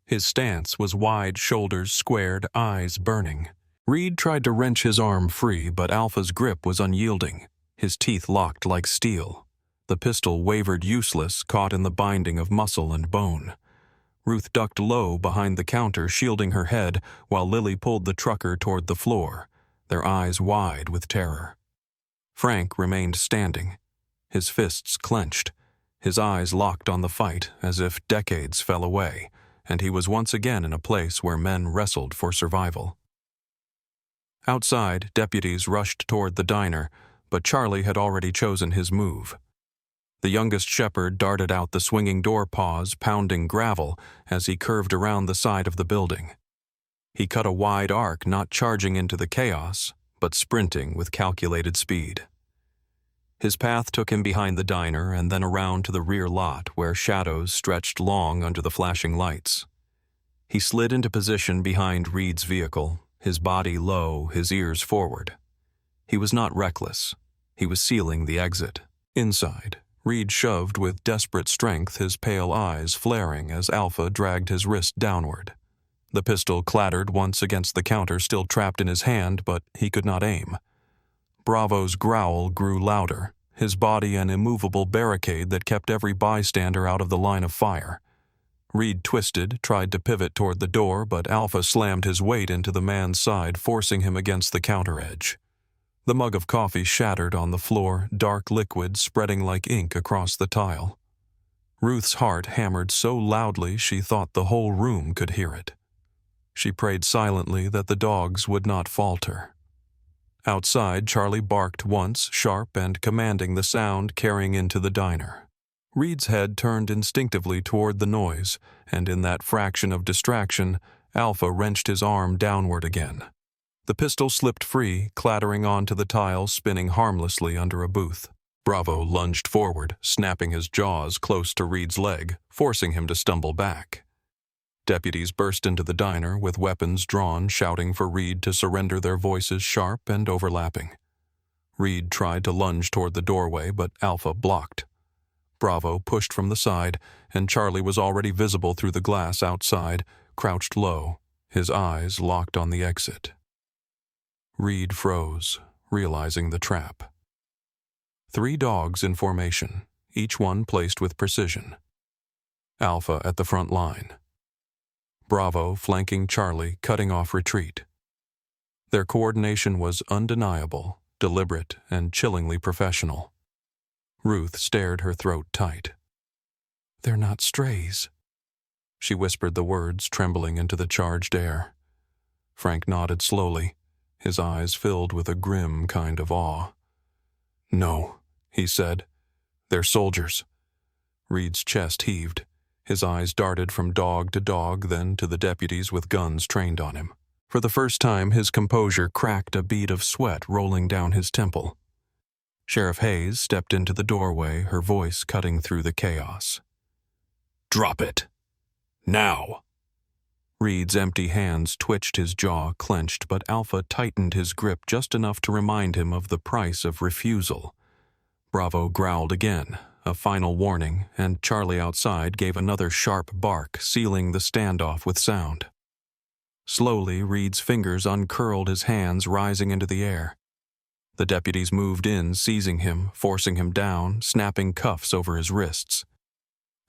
His stance was wide, shoulders squared, eyes burning. Reed tried to wrench his arm free, but Alpha's grip was unyielding, his teeth locked like steel. The pistol wavered useless, caught in the binding of muscle and bone. Ruth ducked low behind the counter, shielding her head, while Lily pulled the trucker toward the floor, their eyes wide with terror. Frank remained standing, his fists clenched, his eyes locked on the fight as if decades fell away, and he was once again in a place where men wrestled for survival. Outside, deputies rushed toward the diner, but Charlie had already chosen his move. The youngest shepherd darted out the swinging door, paws pounding gravel as he curved around the side of the building. He cut a wide arc, not charging into the chaos, but sprinting with calculated speed. His path took him behind the diner and then around to the rear lot, where shadows stretched long under the flashing lights. He slid into position behind Reed's vehicle, his body low, his ears forward. He was not reckless. He was sealing the exit. Inside, Reed shoved with desperate strength, his pale eyes flaring as Alpha dragged his wrist downward. The pistol clattered once against the counter, still trapped in his hand, but he could not aim. Bravo's growl grew louder, his body an immovable barricade that kept every bystander out of the line of fire. Reed twisted, tried to pivot toward the door, but Alpha slammed his weight into the man's side, forcing him against the counter edge. The mug of coffee shattered on the floor, dark liquid spreading like ink across the tile. Ruth's heart hammered so loudly she thought the whole room could hear it. She prayed silently that the dogs would not falter. Outside, Charlie barked once, sharp and commanding, the sound carrying into the diner. Reed's head turned instinctively toward the noise, and in that fraction of distraction, Alpha wrenched his arm downward again. The pistol slipped free, clattering onto the tiles, spinning harmlessly under a booth. Bravo lunged forward, snapping his jaws close to Reed's leg, forcing him to stumble back. Deputies burst into the diner with weapons drawn, shouting for Reed to surrender, their voices sharp and overlapping. Reed tried to lunge toward the doorway, but Alpha blocked. Bravo pushed from the side, and Charlie was already visible through the glass outside, crouched low, his eyes locked on the exit. Reed froze, realizing the trap. 3 dogs in formation, each one placed with precision. Alpha at the front line. Bravo flanking Charlie, cutting off retreat. Their coordination was undeniable, deliberate, and chillingly professional. Ruth stared, her throat tight. "They're not strays." She whispered the words, trembling into the charged air. Frank nodded slowly, his eyes filled with a grim kind of awe. "No," he said. "They're soldiers." Reed's chest heaved. His eyes darted from dog to dog, then to the deputies with guns trained on him. For the first time, his composure cracked, a bead of sweat rolling down his temple. Sheriff Hayes stepped into the doorway, her voice cutting through the chaos. "Drop it. Now." Reed's empty hands twitched, his jaw clenched, but Alpha tightened his grip just enough to remind him of the price of refusal. Bravo growled again, A final warning, and Charlie outside gave another sharp bark, sealing the standoff with sound. Slowly, Reed's fingers uncurled his hands, rising into the air. The deputies moved in, seizing him, forcing him down, snapping cuffs over his wrists.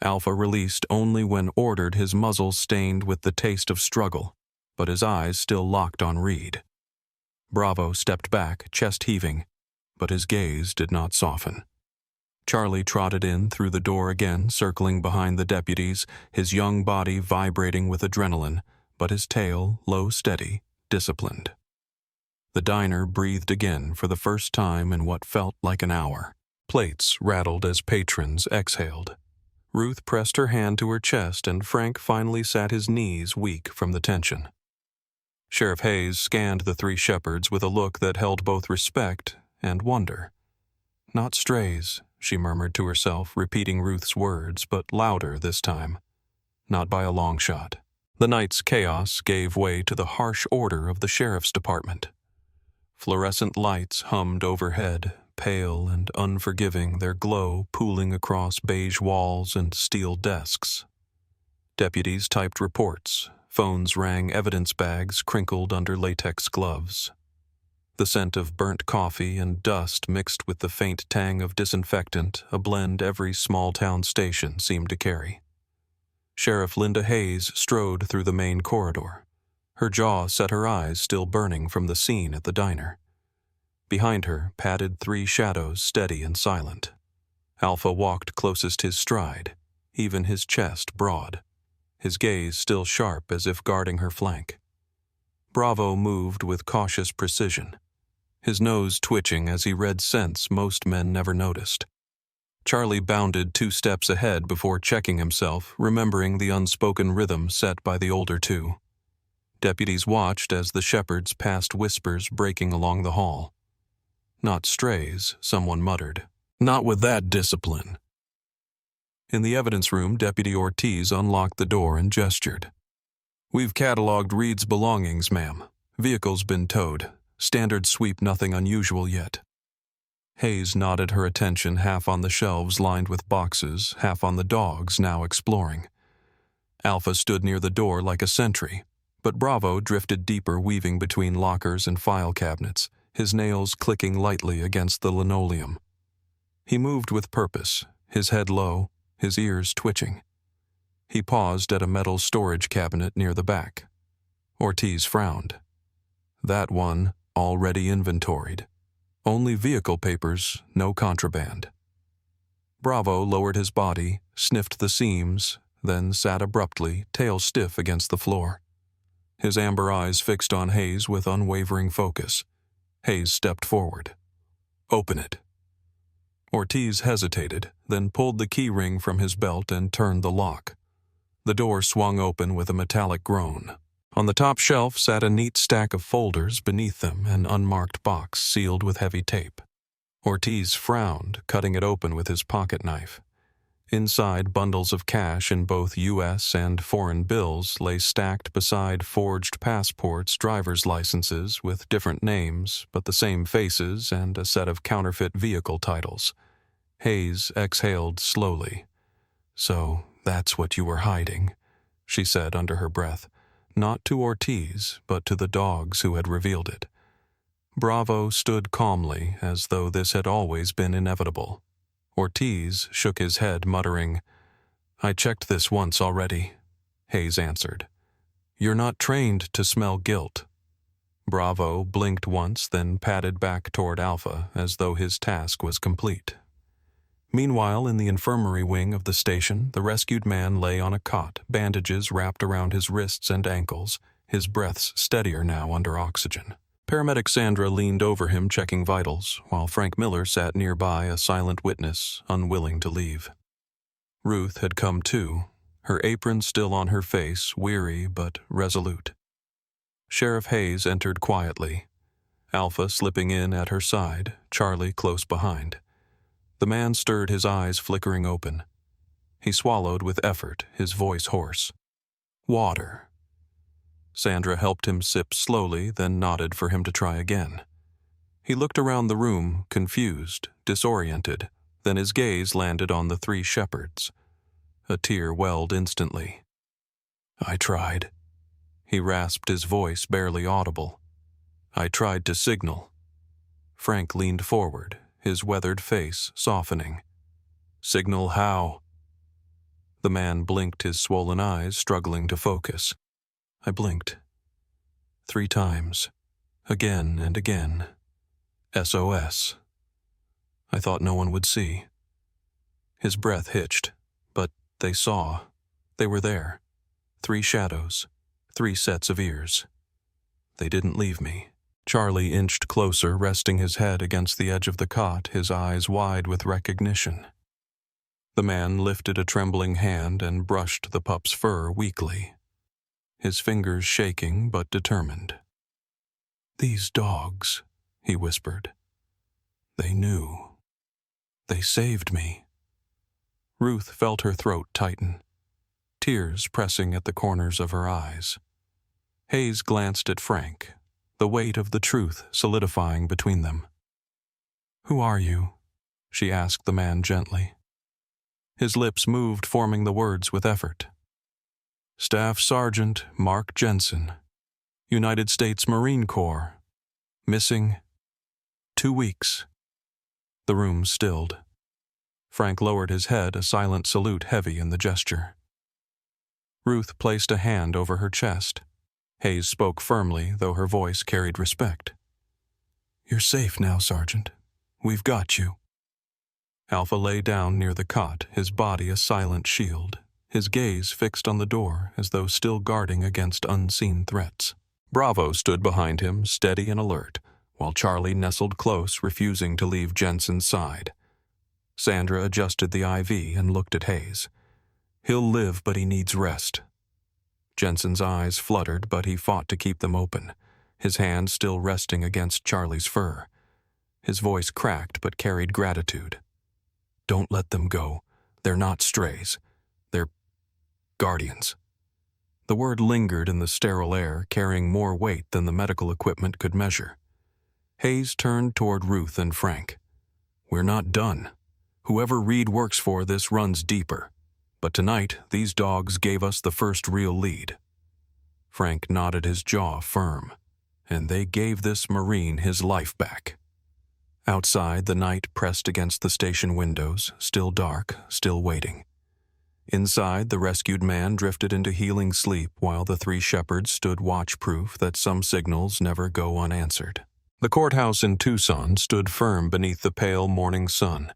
Alpha released only when ordered, his muzzle stained with the taste of struggle, but his eyes still locked on Reed. Bravo stepped back, chest heaving, but his gaze did not soften. Charlie trotted in through the door again, circling behind the deputies, his young body vibrating with adrenaline, but his tail, low steady, disciplined. The diner breathed again for the first time in what felt like an hour. Plates rattled as patrons exhaled. Ruth pressed her hand to her chest, and Frank finally sat his knees weak from the tension. Sheriff Hayes scanned the three shepherds with a look that held both respect and wonder. "Not strays," she murmured to herself, repeating Ruth's words, but louder this time. Not by a long shot. The night's chaos gave way to the harsh order of the sheriff's department. Fluorescent lights hummed overhead, pale and unforgiving, their glow pooling across beige walls and steel desks. Deputies typed reports. Phones rang evidence bags crinkled under latex gloves. The scent of burnt coffee and dust mixed with the faint tang of disinfectant, a blend every small-town station seemed to carry. Sheriff Linda Hayes strode through the main corridor. Her jaw set, her eyes still burning from the scene at the diner. Behind her padded three shadows, steady and silent. Alpha walked closest his stride, even his chest broad, his gaze still sharp as if guarding her flank. Bravo moved with cautious precision, his nose twitching as he read scents most men never noticed. Charlie bounded 2 steps ahead before checking himself, remembering the unspoken rhythm set by the older two. Deputies watched as the shepherds passed, whispers breaking along the hall. "Not strays," someone muttered. "Not with that discipline." In the evidence room, Deputy Ortiz unlocked the door and gestured. "We've cataloged Reed's belongings, ma'am. Vehicle's been towed. Standard sweep, nothing unusual yet." Hayes nodded her attention, half on the shelves lined with boxes, half on the dogs now exploring. Alpha stood near the door like a sentry, but Bravo drifted deeper, weaving between lockers and file cabinets, his nails clicking lightly against the linoleum. He moved with purpose, his head low, his ears twitching. He paused at a metal storage cabinet near the back. Ortiz frowned. That one already inventoried. Only vehicle papers, no contraband. Bravo lowered his body, sniffed the seams, then sat abruptly, tail stiff against the floor. His amber eyes fixed on Hayes with unwavering focus. Hayes stepped forward. "Open it." Ortiz hesitated, then pulled the key ring from his belt and turned the lock. The door swung open with a metallic groan. On the top shelf sat a neat stack of folders, beneath them an unmarked box sealed with heavy tape. Ortiz frowned, cutting it open with his pocket knife. Inside, bundles of cash in both U.S. and foreign bills lay stacked beside forged passports, driver's licenses with different names but the same faces, and a set of counterfeit vehicle titles. Hayes exhaled slowly. "So that's what you were hiding," she said under her breath, not to Ortiz, but to the dogs who had revealed it. Bravo stood calmly, as though this had always been inevitable. Ortiz shook his head, muttering, "I checked this once already," Hayes answered. "You're not trained to smell guilt." Bravo blinked once, then padded back toward Alpha, as though his task was complete. Meanwhile, in the infirmary wing of the station, the rescued man lay on a cot, bandages wrapped around his wrists and ankles, his breaths steadier now under oxygen. Paramedic Sandra leaned over him, checking vitals, while Frank Miller sat nearby, a silent witness, unwilling to leave. Ruth had come too, her apron still on her face, weary but resolute. Sheriff Hayes entered quietly, Alpha slipping in at her side, Charlie close behind. The man stirred, his eyes flickering open. He swallowed with effort, his voice hoarse. "Water." Sandra helped him sip slowly, then nodded for him to try again. He looked around the room, confused, disoriented, Then his gaze landed on the 3 shepherds. A tear welled instantly. I tried. He rasped, his voice barely audible. I tried to signal. Frank leaned forward, his weathered face softening. Signal how? The man blinked, his swollen eyes struggling to focus. I blinked. 3 times. Again and again. SOS. I thought no one would see. His breath hitched, but they saw. They were there. 3 shadows, 3 sets of ears. They didn't leave me. Charlie inched closer, resting his head against the edge of the cot, his eyes wide with recognition. The man lifted a trembling hand and brushed the pup's fur weakly, his fingers shaking but determined. These dogs, he whispered. They knew. They saved me. Ruth felt her throat tighten, tears pressing at the corners of her eyes. Hayes glanced at Frank, the weight of the truth solidifying between them. Who are you? She asked the man gently. His lips moved, forming the words with effort. Staff Sergeant Mark Jensen, United States Marine Corps. Missing 2 weeks. The room stilled. Frank lowered his head, a silent salute heavy in the gesture. Ruth placed a hand over her chest. Hayes spoke firmly, though her voice carried respect. You're safe now, Sergeant. We've got you. Alpha lay down near the cot, his body a silent shield, his gaze fixed on the door as though still guarding against unseen threats. Bravo stood behind him, steady and alert, while Charlie nestled close, refusing to leave Jensen's side. Sandra adjusted the IV and looked at Hayes. He'll live, but he needs rest. Jensen's eyes fluttered, but he fought to keep them open, his hand still resting against Charlie's fur. His voice cracked but carried gratitude. Don't let them go. They're not strays. They're guardians. The word lingered in the sterile air, carrying more weight than the medical equipment could measure. Hayes turned toward Ruth and Frank. We're not done. Whoever Reed works for, this runs deeper. But tonight, these dogs gave us the first real lead. Frank nodded, his jaw firm. And they gave this Marine his life back. Outside, the night pressed against the station windows, still dark, still waiting. Inside, the rescued man drifted into healing sleep while the 3 shepherds stood watch-proof that some signals never go unanswered. The courthouse in Tucson stood firm beneath the pale morning sun,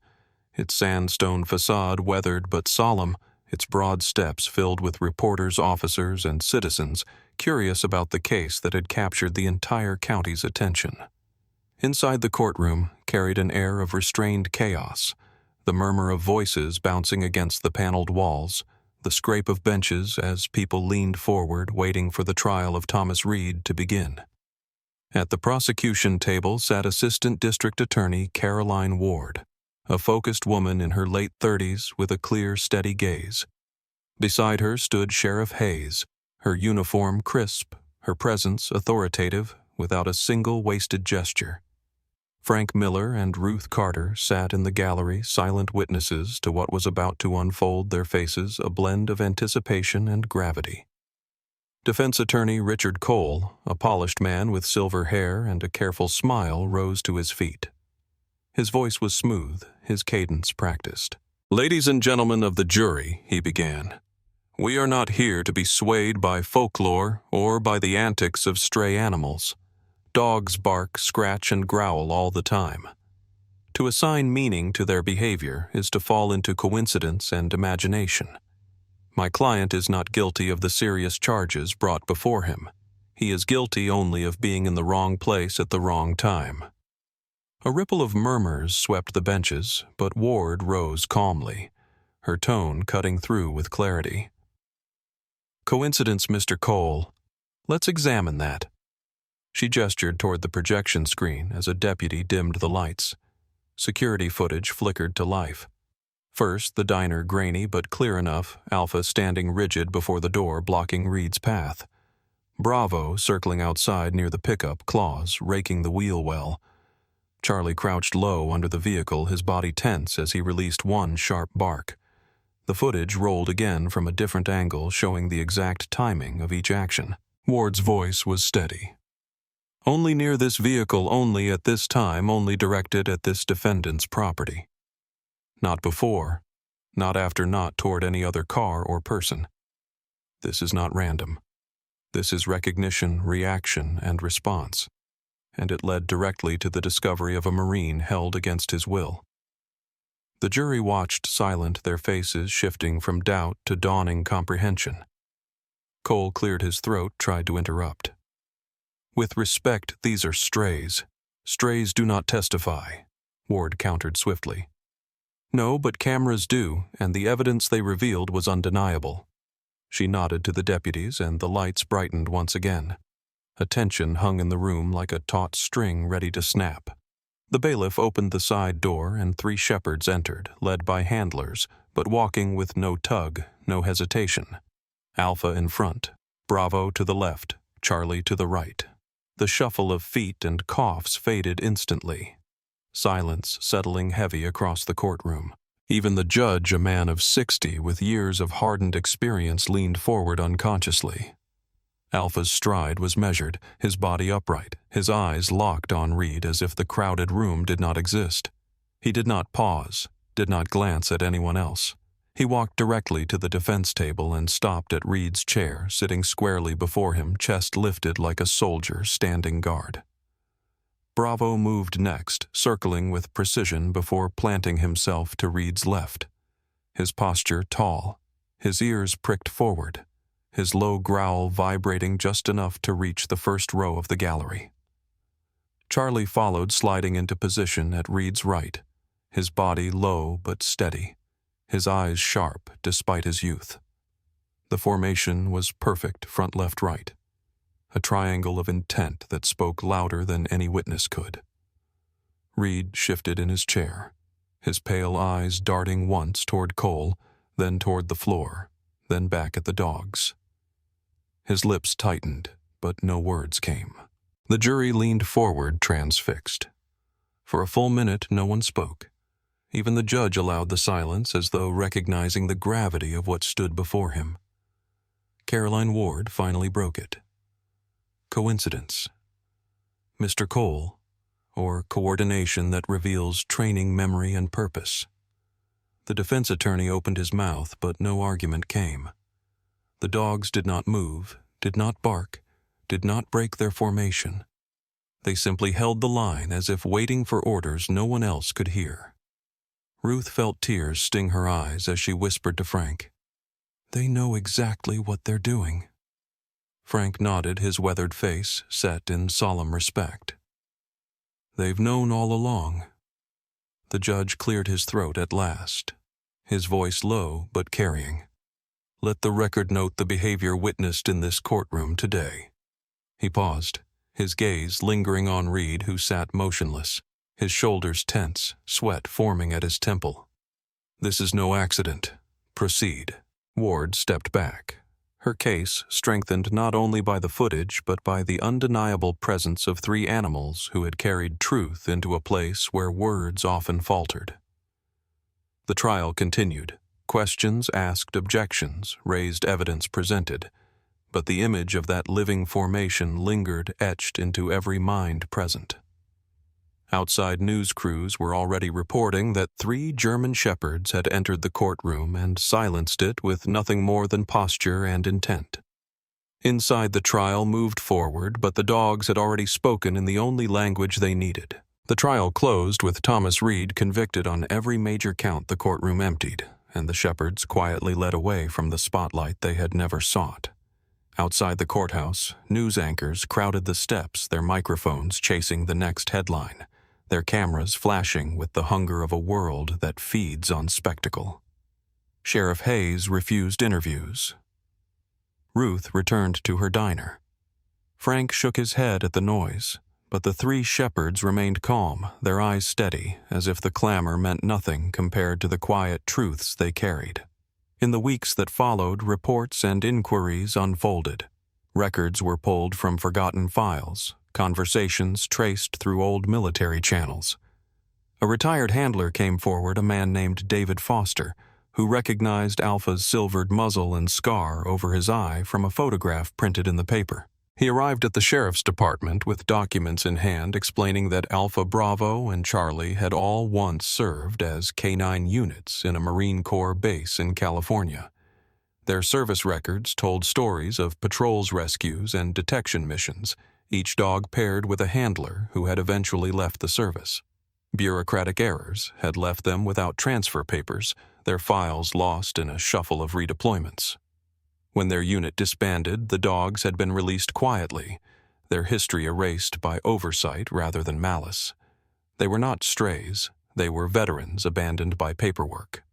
its sandstone facade weathered but solemn, its broad steps filled with reporters, officers, and citizens curious about the case that had captured the entire county's attention. Inside the courtroom carried an air of restrained chaos, the murmur of voices bouncing against the paneled walls, the scrape of benches as people leaned forward waiting for the trial of Thomas Reed to begin. At the prosecution table sat Assistant District Attorney Caroline Ward, a focused woman in her late 30s with a clear, steady gaze. Beside her stood Sheriff Hayes, her uniform crisp, her presence authoritative, without a single wasted gesture. Frank Miller and Ruth Carter sat in the gallery, silent witnesses to what was about to unfold, their faces a blend of anticipation and gravity. Defense Attorney Richard Cole, a polished man with silver hair and a careful smile, rose to his feet. His voice was smooth, his cadence practiced. Ladies and gentlemen of the jury, he began, we are not here to be swayed by folklore or by the antics of stray animals. Dogs bark, scratch, and growl all the time. To assign meaning to their behavior is to fall into coincidence and imagination. My client is not guilty of the serious charges brought before him. He is guilty only of being in the wrong place at the wrong time. A ripple of murmurs swept the benches, but Ward rose calmly, her tone cutting through with clarity. Coincidence, Mr. Cole. Let's examine that. She gestured toward the projection screen as a deputy dimmed the lights. Security footage flickered to life. First, the diner grainy but clear enough, Alpha standing rigid before the door blocking Reed's path. Bravo circling outside near the pickup, claws raking the wheel well. Charlie crouched low under the vehicle, his body tense as he released one sharp bark. The footage rolled again from a different angle, showing the exact timing of each action. Ward's voice was steady. Only near this vehicle, only at this time, only directed at this defendant's property. Not before, not after, not toward any other car or person. This is not random. This is recognition, reaction, and response. And it led directly to the discovery of a Marine held against his will. The jury watched silent, their faces shifting from doubt to dawning comprehension. Cole cleared his throat, tried to interrupt. With respect, these are strays. Strays do not testify, Ward countered swiftly. No, but cameras do, and the evidence they revealed was undeniable. She nodded to the deputies, and the lights brightened once again. Attention hung in the room like a taut string ready to snap. The bailiff opened the side door, and 3 shepherds entered, led by handlers, but walking with no tug, no hesitation. Alpha in front, Bravo to the left, Charlie to the right. The shuffle of feet and coughs faded instantly. Silence settling heavy across the courtroom. Even the judge, a man of 60 with years of hardened experience, leaned forward unconsciously. Alpha's stride was measured, his body upright, his eyes locked on Reed as if the crowded room did not exist. He did not pause, did not glance at anyone else. He walked directly to the defense table and stopped at Reed's chair, sitting squarely before him, chest lifted like a soldier standing guard. Bravo moved next, circling with precision before planting himself to Reed's left. His posture tall, his ears pricked forward, his low growl vibrating just enough to reach the first row of the gallery. Charlie followed, sliding into position at Reed's right, his body low but steady, his eyes sharp despite his youth. The formation was perfect, front, left, right. A triangle of intent that spoke louder than any witness could. Reed shifted in his chair, his pale eyes darting once toward Cole, then toward the floor, then back at the dogs. His lips tightened, but no words came. The jury leaned forward, transfixed. For a full minute, no one spoke. Even the judge allowed the silence, as though recognizing the gravity of what stood before him. Caroline Ward finally broke it. Coincidence. Mr. Cole, or coordination that reveals training, memory, and purpose. The defense attorney opened his mouth, but no argument came. The dogs did not move, did not bark, did not break their formation. They simply held the line as if waiting for orders no one else could hear. Ruth felt tears sting her eyes as she whispered to Frank, "They know exactly what they're doing." Frank nodded, his weathered face set in solemn respect. "They've known all along." The judge cleared his throat at last, his voice low but carrying. "Let the record note the behavior witnessed in this courtroom today." He paused, his gaze lingering on Reed, who sat motionless, his shoulders tense, sweat forming at his temple. "This is no accident. Proceed." Ward stepped back, her case strengthened not only by the footage but by the undeniable presence of 3 animals who had carried truth into a place where words often faltered. The trial continued. Questions asked, objections, raised evidence presented, but the image of that living formation lingered etched into every mind present. Outside news crews were already reporting that 3 German shepherds had entered the courtroom and silenced it with nothing more than posture and intent. Inside, the trial moved forward, but the dogs had already spoken in the only language they needed. The trial closed with Thomas Reed convicted on every major count. The courtroom emptied, and the shepherds quietly led away from the spotlight they had never sought. Outside the courthouse, news anchors crowded the steps, their microphones chasing the next headline, their cameras flashing with the hunger of a world that feeds on spectacle. Sheriff Hayes refused interviews. Ruth returned to her diner. Frank shook his head at the noise, but the 3 shepherds remained calm, their eyes steady, as if the clamor meant nothing compared to the quiet truths they carried. In the weeks that followed, reports and inquiries unfolded. Records were pulled from forgotten files, conversations traced through old military channels. A retired handler came forward, a man named David Foster, who recognized Alpha's silvered muzzle and scar over his eye from a photograph printed in the paper. He arrived at the sheriff's department with documents in hand explaining that Alpha Bravo and Charlie had all once served as K-9 units in a Marine Corps base in California. Their service records told stories of patrols rescues and detection missions, each dog paired with a handler who had eventually left the service. Bureaucratic errors had left them without transfer papers, their files lost in a shuffle of redeployments. When their unit disbanded, the dogs had been released quietly, their history erased by oversight rather than malice. They were not strays, they were veterans abandoned by paperwork.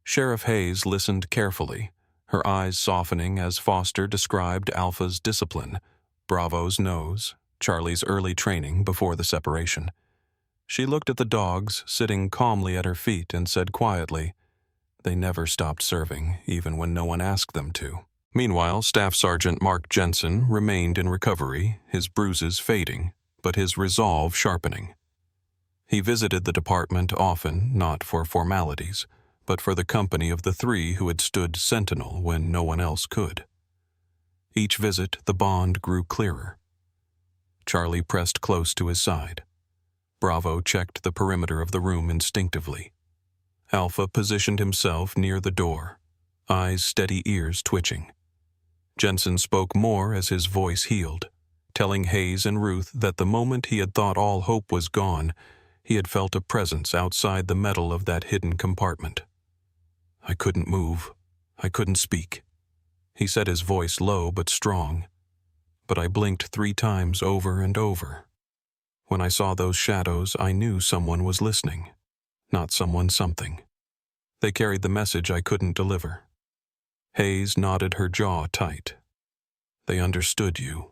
Sheriff Hayes listened carefully, her eyes softening as Foster described Alpha's discipline, Bravo's nose, Charlie's early training before the separation. She looked at the dogs sitting calmly at her feet and said quietly, "They never stopped serving, even when no one asked them to." Meanwhile, Staff Sergeant Mark Jensen remained in recovery, his bruises fading, but his resolve sharpening. He visited the department often, not for formalities, but for the company of the three who had stood sentinel when no one else could. Each visit, the bond grew clearer. Charlie pressed close to his side. Bravo checked the perimeter of the room instinctively. Alpha positioned himself near the door, eyes steady, ears twitching. Jensen spoke more as his voice healed, telling Hayes and Ruth that the moment he had thought all hope was gone, he had felt a presence outside the metal of that hidden compartment. "I couldn't move. I couldn't speak." He said his voice low but strong. "But I blinked 3 times over and over. When I saw those shadows, I knew someone was listening. Not someone something. They carried the message I couldn't deliver." Hayes nodded, her jaw tight. "They understood you."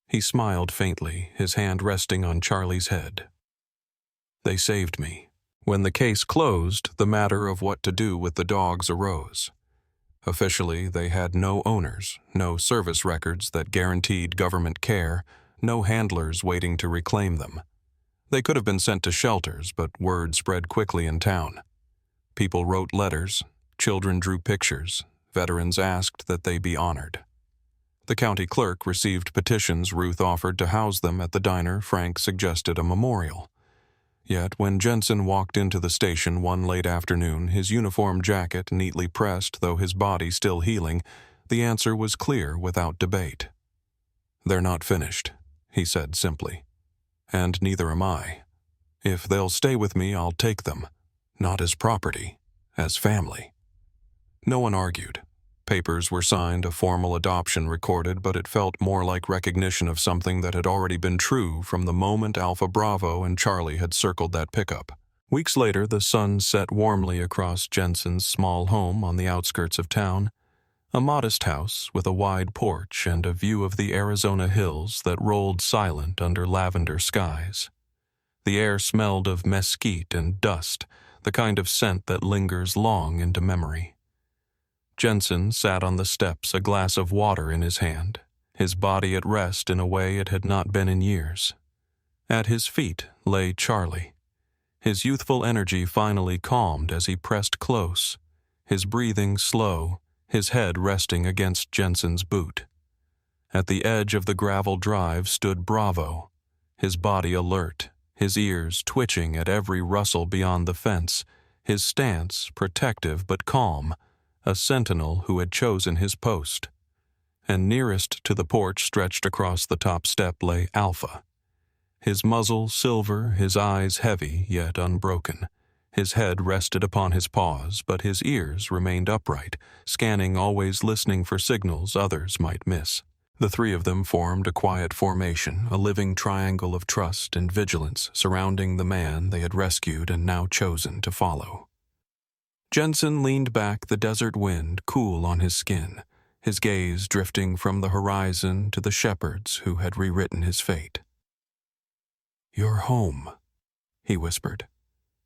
He smiled faintly, his hand resting on Charlie's head. "They saved me." When the case closed, the matter of what to do with the dogs arose. Officially, they had no owners, no service records that guaranteed government care, no handlers waiting to reclaim them. They could have been sent to shelters, but word spread quickly in town. People wrote letters, children drew pictures, veterans asked that they be honored. The county clerk received petitions Ruth offered to house them at the diner. Frank suggested a memorial. Yet when Jensen walked into the station one late afternoon, his uniform jacket neatly pressed though his body still healing, the answer was clear without debate. "They're not finished," he said simply. "And neither am I. If they'll stay with me, I'll take them, not as property, as family." No one argued. Papers were signed, a formal adoption recorded, but it felt more like recognition of something that had already been true from the moment Alpha Bravo and Charlie had circled that pickup. Weeks later, the sun set warmly across Jensen's small home on the outskirts of town, a modest house with a wide porch and a view of the Arizona hills that rolled silent under lavender skies. The air smelled of mesquite and dust, the kind of scent that lingers long into memory. Jensen sat on the steps, a glass of water in his hand, his body at rest in a way it had not been in years. At his feet lay Charlie. His youthful energy finally calmed as he pressed close, his breathing slow, his head resting against Jensen's boot. At the edge of the gravel drive stood Bravo, his body alert, his ears twitching at every rustle beyond the fence, his stance protective but calm, a sentinel who had chosen his post. And nearest to the porch, stretched across the top step, lay Alpha. His muzzle silver, his eyes heavy yet unbroken. His head rested upon his paws, but his ears remained upright, scanning, always listening for signals others might miss. The three of them formed a quiet formation, a living triangle of trust and vigilance surrounding the man they had rescued and now chosen to follow. Jensen leaned back, the desert wind cool on his skin, his gaze drifting from the horizon to the shepherds who had rewritten his fate. "You're home," he whispered.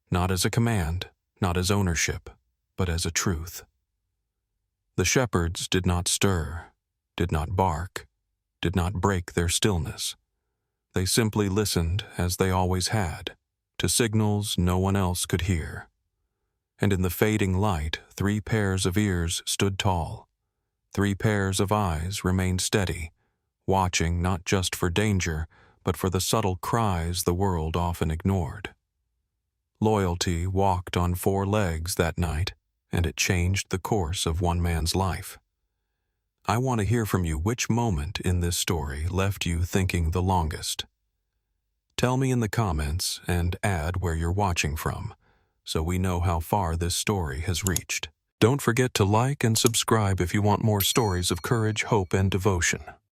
Not as a command, not as ownership, but as a truth. The shepherds did not stir, did not bark, did not break their stillness. They simply listened, as they always had, to signals no one else could hear. And in the fading light, 3 pairs of ears stood tall. 3 pairs of eyes remained steady, watching not just for danger, but for the subtle cries the world often ignored. Loyalty walked on 4 legs that night, and it changed the course of one man's life. I want to hear from you which moment in this story left you thinking the longest. Tell me in the comments and add where you're watching from, so we know how far this story has reached. Don't forget to like and subscribe if you want more stories of courage, hope, and devotion.